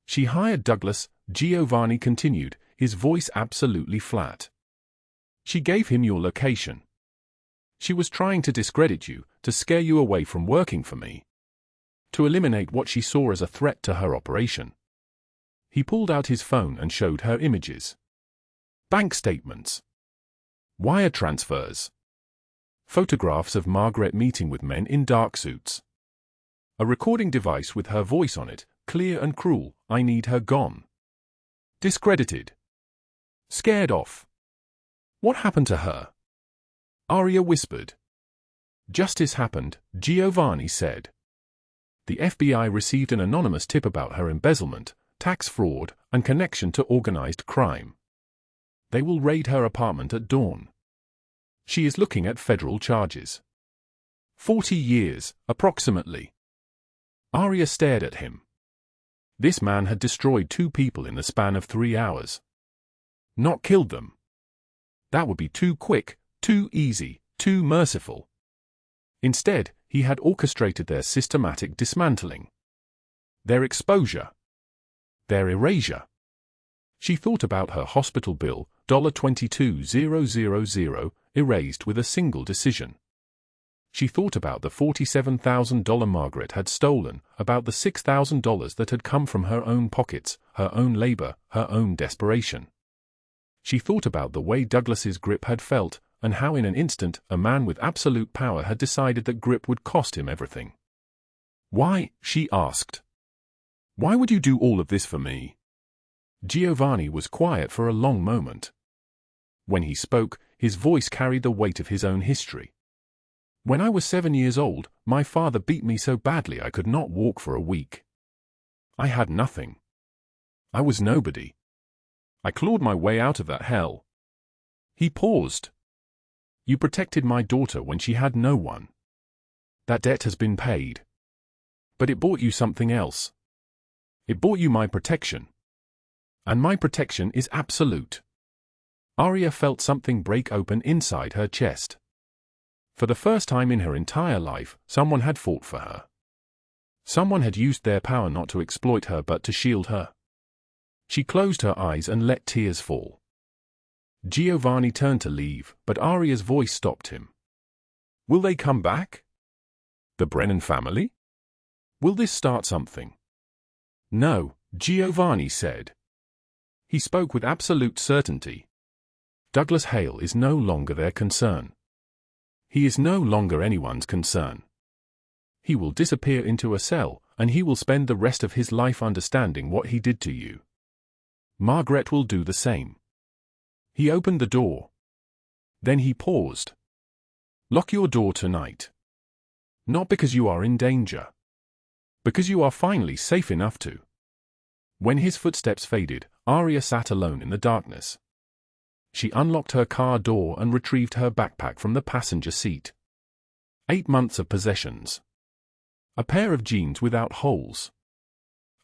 She hired Douglas, Giovanni continued, his voice absolutely flat. She gave him your location. She was trying to discredit you, to scare you away from working for me. To eliminate what she saw as a threat to her operation. He pulled out his phone and showed her images. Bank statements. Wire transfers. Photographs of Margaret meeting with men in dark suits. A recording device with her voice on it, clear and cruel, I need her gone. Discredited. Scared off. What happened to her? Aria whispered. Justice happened, Giovanni said. The FBI received an anonymous tip about her embezzlement, tax fraud, and connection to organized crime. They will raid her apartment at dawn. She is looking at federal charges. 40 years, approximately. Aria stared at him. This man had destroyed 2 people in the span of 3 hours. Not killed them. That would be too quick, too easy, too merciful. Instead, he had orchestrated their systematic dismantling. Their exposure. Their erasure. She thought about her hospital bill, $22,000, erased with a single decision. She thought about the $47,000 Margaret had stolen, about the $6,000 that had come from her own pockets, her own labor, her own desperation. She thought about the way Douglas's grip had felt, and how in an instant a man with absolute power had decided that grip would cost him everything. Why, she asked. Why would you do all of this for me? Giovanni was quiet for a long moment. When he spoke, his voice carried the weight of his own history. When I was 7 years old, my father beat me so badly I could not walk for a week. I had nothing. I was nobody. I clawed my way out of that hell. He paused. You protected my daughter when she had no one. That debt has been paid. But it bought you something else. It bought you my protection. And my protection is absolute. Aria felt something break open inside her chest. For the first time in her entire life, someone had fought for her. Someone had used their power not to exploit her but to shield her. She closed her eyes and let tears fall. Giovanni turned to leave, but Aria's voice stopped him. Will they come back? The Brennan family? Will this start something? No, Giovanni said. He spoke with absolute certainty. Douglas Hale is no longer their concern. He is no longer anyone's concern. He will disappear into a cell, and he will spend the rest of his life understanding what he did to you. Margaret will do the same. He opened the door. Then he paused. Lock your door tonight. Not because you are in danger. Because you are finally safe enough to. When his footsteps faded, Aria sat alone in the darkness. She unlocked her car door and retrieved her backpack from the passenger seat. 8 months of possessions. A pair of jeans without holes.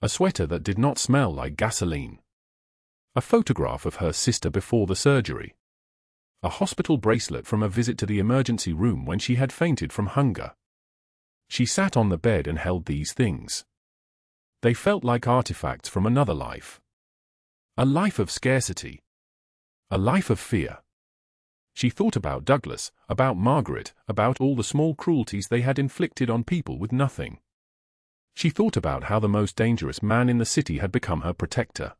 A sweater that did not smell like gasoline. A photograph of her sister before the surgery. A hospital bracelet from a visit to the emergency room when she had fainted from hunger. She sat on the bed and held these things. They felt like artifacts from another life. A life of scarcity. A life of fear. She thought about Douglas, about Margaret, about all the small cruelties they had inflicted on people with nothing. She thought about how the most dangerous man in the city had become her protector.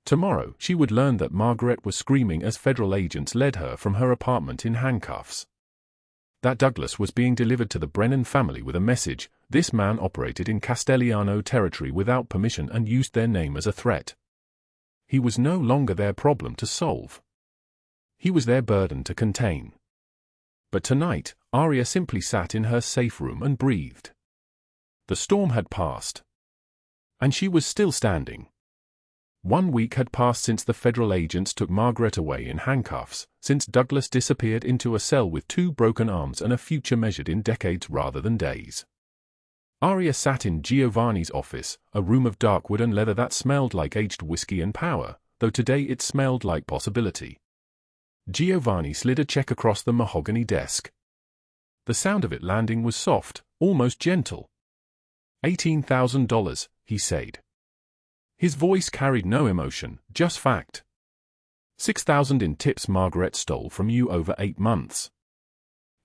Tomorrow, she would learn that Margaret was screaming as federal agents led her from her apartment in handcuffs. That Douglas was being delivered to the Brennan family with a message. This man operated in Castellano territory without permission and used their name as a threat. He was no longer their problem to solve. He was their burden to contain. But tonight, Aria simply sat in her safe room and breathed. The storm had passed. And she was still standing. 1 week had passed since the federal agents took Margaret away in handcuffs, since Douglas disappeared into a cell with 2 broken arms and a future measured in decades rather than days. Aria sat in Giovanni's office, a room of dark wood and leather that smelled like aged whiskey and power, though today it smelled like possibility. Giovanni slid a check across the mahogany desk. The sound of it landing was soft, almost gentle. $18,000, he said. His voice carried no emotion, just fact. 6,000 in tips Margaret stole from you over 8 months.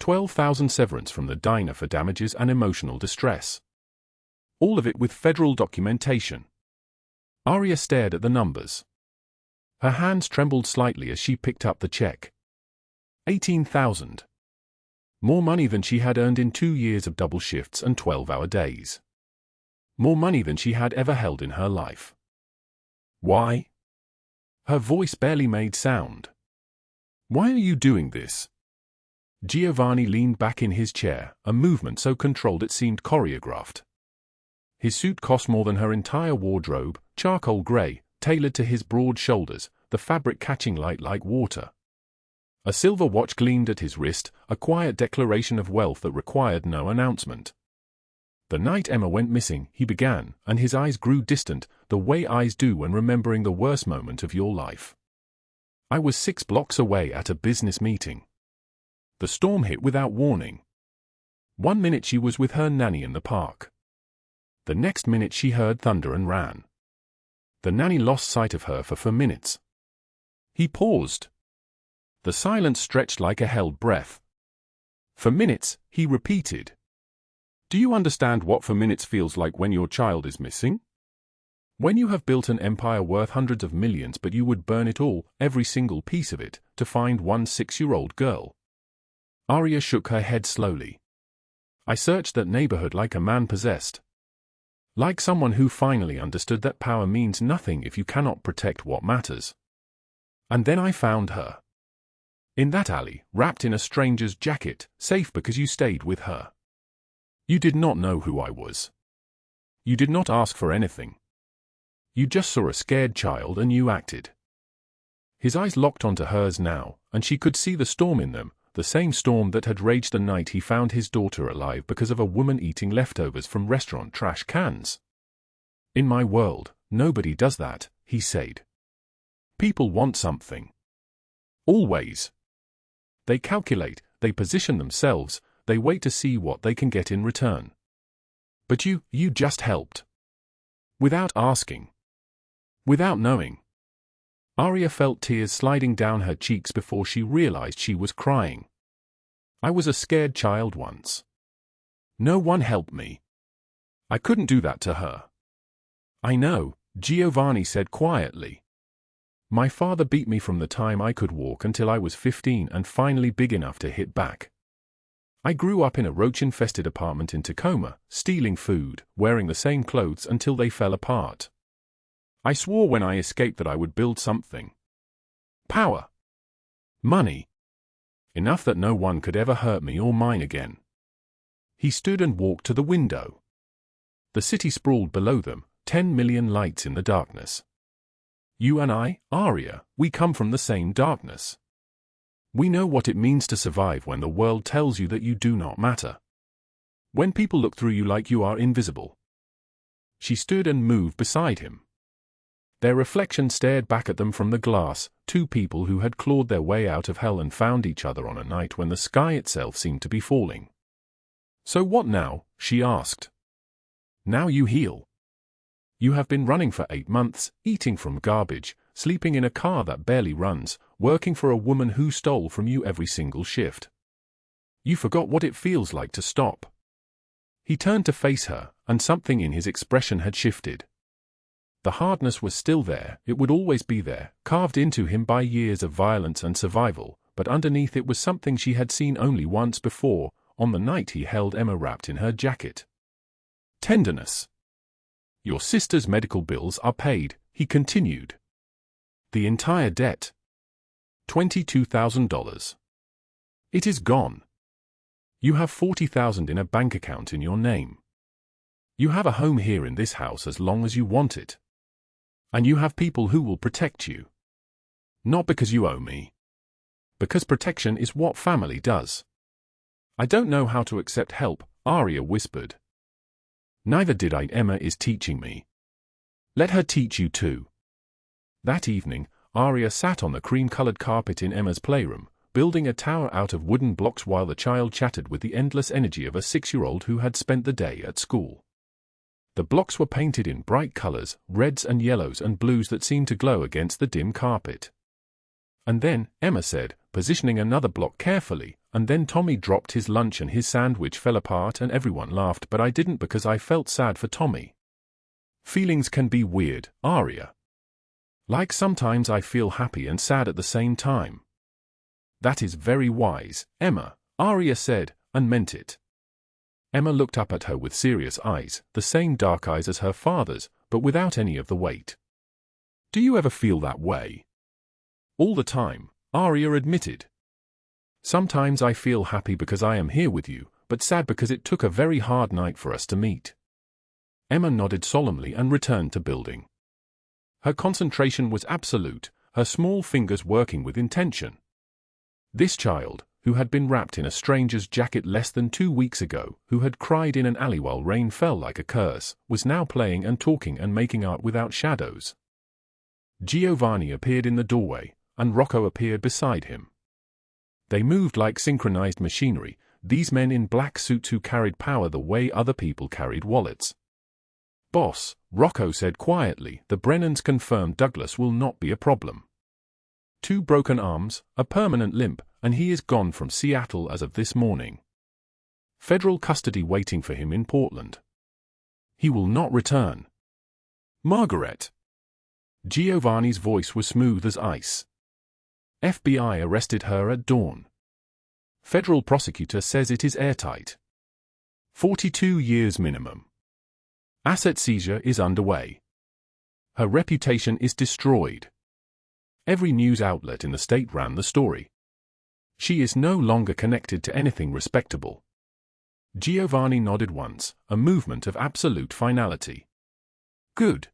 12,000 severance from the diner for damages and emotional distress. All of it with federal documentation. Aria stared at the numbers. Her hands trembled slightly as she picked up the check. 18,000. More money than she had earned in 2 years of double shifts and 12-hour days. More money than she had ever held in her life. Why? Her voice barely made sound. Why are you doing this? Giovanni leaned back in his chair, a movement so controlled it seemed choreographed. His suit cost more than her entire wardrobe, charcoal grey, tailored to his broad shoulders, the fabric catching light like water. A silver watch gleamed at his wrist, a quiet declaration of wealth that required no announcement. The night Emma went missing, he began, and his eyes grew distant, the way eyes do when remembering the worst moment of your life. I was 6 blocks away at a business meeting. The storm hit without warning. 1 minute she was with her nanny in the park. The next minute she heard thunder and ran. The nanny lost sight of her for minutes. He paused. The silence stretched like a held breath. For minutes, he repeated. Do you understand what for minutes feels like when your child is missing? When you have built an empire worth hundreds of millions but you would burn it all, every single piece of it, to find one 6-year-old girl. Aria shook her head slowly. I searched that neighborhood like a man possessed. Like someone who finally understood that power means nothing if you cannot protect what matters. And then I found her. In that alley, wrapped in a stranger's jacket, safe because you stayed with her. You did not know who I was. You did not ask for anything. You just saw a scared child and you acted. His eyes locked onto hers now, and she could see the storm in them, the same storm that had raged the night he found his daughter alive because of a woman eating leftovers from restaurant trash cans. In my world, nobody does that, he said. People want something. Always. They calculate, they position themselves, they wait to see what they can get in return. But you just helped. Without asking. Without knowing. Aria felt tears sliding down her cheeks before she realized she was crying. I was a scared child once. No one helped me. I couldn't do that to her. I know, Giovanni said quietly. My father beat me from the time I could walk until I was 15 and finally big enough to hit back. I grew up in a roach-infested apartment in Tacoma, stealing food, wearing the same clothes until they fell apart. I swore when I escaped that I would build something. Power. Money. Enough that no one could ever hurt me or mine again. He stood and walked to the window. The city sprawled below them, 10 million lights in the darkness. You and I, Aria, we come from the same darkness. We know what it means to survive when the world tells you that you do not matter. When people look through you like you are invisible. She stood and moved beside him. Their reflection stared back at them from the glass, 2 people who had clawed their way out of hell and found each other on a night when the sky itself seemed to be falling. So what now? She asked. Now you heal. You have been running for 8 months, eating from garbage, sleeping in a car that barely runs, working for a woman who stole from you every single shift. You forgot what it feels like to stop. He turned to face her, and something in his expression had shifted. The hardness was still there, it would always be there, carved into him by years of violence and survival, but underneath it was something she had seen only once before, on the night he held Emma wrapped in her jacket. Tenderness. Your sister's medical bills are paid, he continued. The entire debt. $22,000. It is gone. You have $40,000 in a bank account in your name. You have a home here in this house as long as you want it. And you have people who will protect you. Not because you owe me. Because protection is what family does. I don't know how to accept help, Aria whispered. Neither did I. Emma is teaching me. Let her teach you too. That evening, Aria sat on the cream-colored carpet in Emma's playroom, building a tower out of wooden blocks while the child chatted with the endless energy of a 6-year-old who had spent the day at school. The blocks were painted in bright colors, reds and yellows and blues that seemed to glow against the dim carpet. And then, Emma said, positioning another block carefully, and then Tommy dropped his lunch and his sandwich fell apart and everyone laughed, but I didn't because I felt sad for Tommy. Feelings can be weird, Aria. Like sometimes I feel happy and sad at the same time. That is very wise, Emma, Aria said, and meant it. Emma looked up at her with serious eyes, the same dark eyes as her father's, but without any of the weight. Do you ever feel that way? All the time, Aria admitted. Sometimes I feel happy because I am here with you, but sad because it took a very hard night for us to meet. Emma nodded solemnly and returned to building. Her concentration was absolute, her small fingers working with intention. This child, who had been wrapped in a stranger's jacket less than 2 weeks ago, who had cried in an alley while rain fell like a curse, was now playing and talking and making art without shadows. Giovanni appeared in the doorway, and Rocco appeared beside him. They moved like synchronized machinery, these men in black suits who carried power the way other people carried wallets. "Boss," Rocco said quietly, "the Brennans confirmed Douglas will not be a problem. 2 broken arms, a permanent limp, and he is gone from Seattle as of this morning. Federal custody waiting for him in Portland. He will not return." "Margaret." Giovanni's voice was smooth as ice. "FBI arrested her at dawn. Federal prosecutor says it is airtight. 42 years minimum. Asset seizure is underway. Her reputation is destroyed. Every news outlet in the state ran the story. She is no longer connected to anything respectable." Giovanni nodded once, a movement of absolute finality. "Good."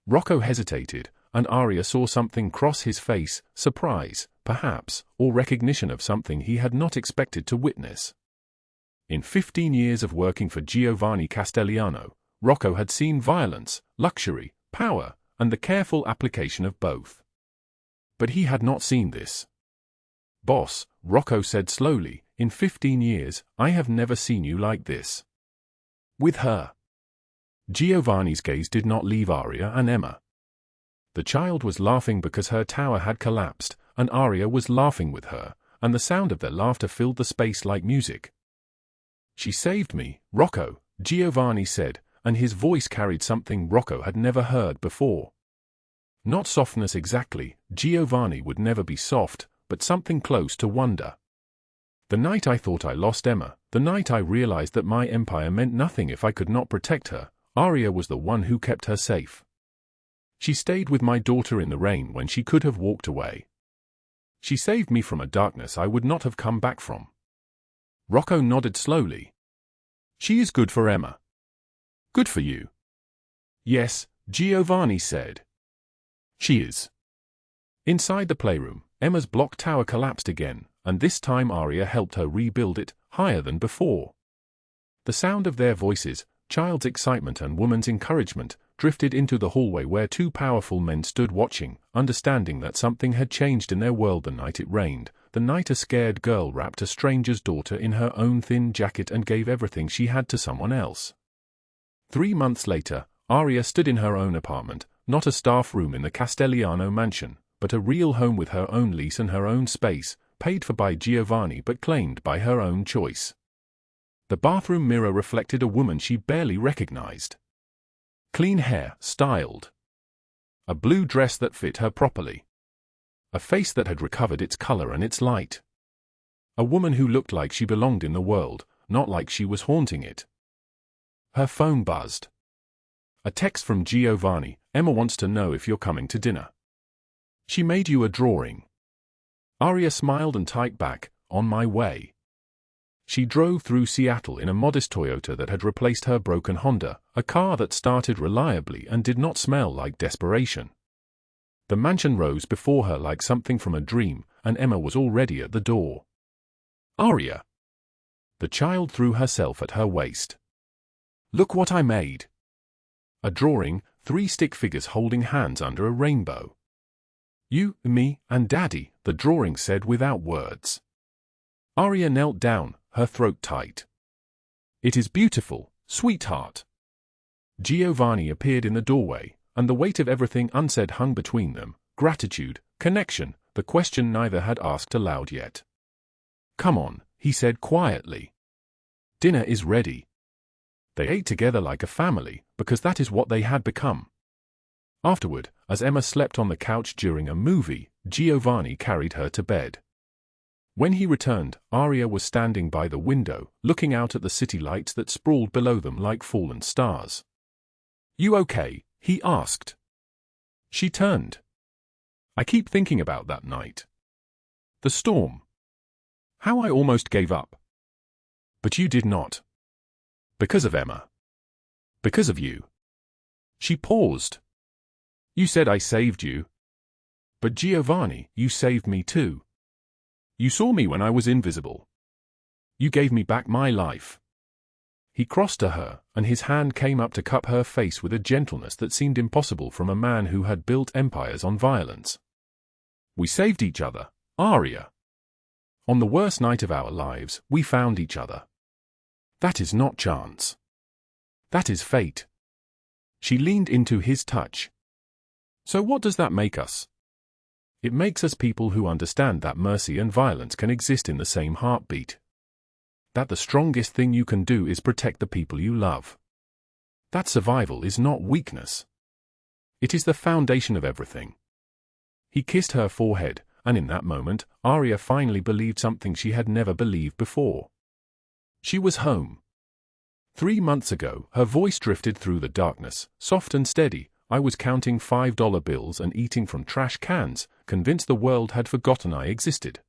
Rocco hesitated, and Aria saw something cross his face, surprise, perhaps, or recognition of something he had not expected to witness. In 15 years of working for Giovanni Castellano, Rocco had seen violence, luxury, power, and the careful application of both. But he had not seen this. "Boss," Rocco said slowly, "in 15 years, I have never seen you like this. With her." Giovanni's gaze did not leave Aria and Emma. The child was laughing because her tower had collapsed, and Aria was laughing with her, and the sound of their laughter filled the space like music. "She saved me, Rocco," Giovanni said, and his voice carried something Rocco had never heard before. Not softness exactly, Giovanni would never be soft, but something close to wonder. "The night I thought I lost Emma, the night I realized that my empire meant nothing if I could not protect her, Aria was the one who kept her safe. She stayed with my daughter in the rain when she could have walked away. She saved me from a darkness I would not have come back from." Rocco nodded slowly. "She is good for Emma." "Good for you." "Yes," Giovanni said. "She is." Inside the playroom, Emma's block tower collapsed again, and this time Aria helped her rebuild it, higher than before. The sound of their voices, child's excitement and woman's encouragement, drifted into the hallway where 2 powerful men stood watching, understanding that something had changed in their world the night it rained, the night a scared girl wrapped a stranger's daughter in her own thin jacket and gave everything she had to someone else. 3 months later, Aria stood in her own apartment, not a staff room in the Castellano mansion, but a real home with her own lease and her own space, paid for by Giovanni but claimed by her own choice. The bathroom mirror reflected a woman she barely recognized. Clean hair, styled. A blue dress that fit her properly. A face that had recovered its color and its light. A woman who looked like she belonged in the world, not like she was haunting it. Her phone buzzed. A text from Giovanni, "Emma wants to know if you're coming to dinner. She made you a drawing." Aria smiled and typed back, "On my way." She drove through Seattle in a modest Toyota that had replaced her broken Honda, a car that started reliably and did not smell like desperation. The mansion rose before her like something from a dream, and Emma was already at the door. "Aria." The child threw herself at her waist. "Look what I made." A drawing, 3 stick figures holding hands under a rainbow. "You, me, and Daddy," the drawing said without words. Aria knelt down, her throat tight. "It is beautiful, sweetheart." Giovanni appeared in the doorway, and the weight of everything unsaid hung between them: gratitude, connection, the question neither had asked aloud yet. "Come on," he said quietly. "Dinner is ready." They ate together like a family, because that is what they had become. Afterward, as Emma slept on the couch during a movie, Giovanni carried her to bed. When he returned, Aria was standing by the window, looking out at the city lights that sprawled below them like fallen stars. "You okay?" he asked. She turned. "I keep thinking about that night. The storm. How I almost gave up. But you did not. Because of Emma. Because of you." She paused. "You said I saved you. But Giovanni, you saved me too. You saw me when I was invisible. You gave me back my life." He crossed to her, and his hand came up to cup her face with a gentleness that seemed impossible from a man who had built empires on violence. "We saved each other, Aria. On the worst night of our lives, we found each other. That is not chance. That is fate." She leaned into his touch. "So what does that make us?" "It makes us people who understand that mercy and violence can exist in the same heartbeat. That the strongest thing you can do is protect the people you love. That survival is not weakness. It is the foundation of everything." He kissed her forehead, and in that moment, Aria finally believed something she had never believed before. She was home. 3 months ago, her voice drifted through the darkness, soft and steady. "I was counting $5 bills and eating from trash cans, convinced the world had forgotten I existed.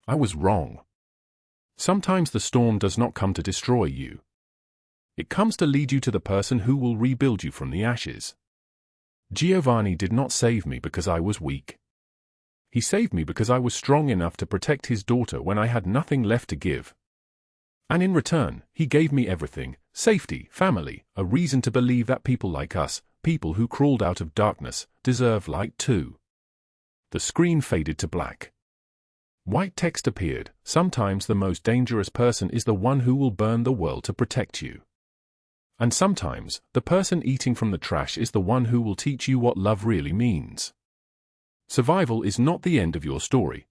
I was wrong. Sometimes the storm does not come to destroy you. It comes to lead you to the person who will rebuild you from the ashes. Giovanni did not save me because I was weak. He saved me because I was strong enough to protect his daughter when I had nothing left to give. And in return, he gave me everything: safety, family, a reason to believe that people like us, people who crawled out of darkness, deserve light too." The screen faded to black. White text appeared: "Sometimes the most dangerous person is the one who will burn the world to protect you. And sometimes, the person eating from the trash is the one who will teach you what love really means." Survival is not the end of your story.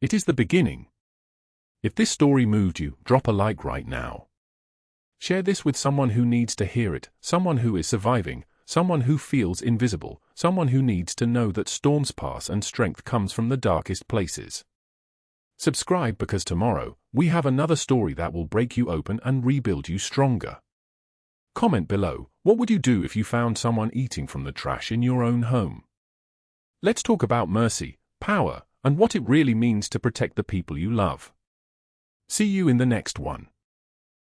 It is the beginning. If this story moved you, drop a like right now. Share this with someone who needs to hear it, someone who is surviving, someone who feels invisible, someone who needs to know that storms pass and strength comes from the darkest places. Subscribe, because tomorrow, we have another story that will break you open and rebuild you stronger. Comment below: what would you do if you found someone eating from the trash in your own home? Let's talk about mercy, power, and what it really means to protect the people you love. See you in the next one.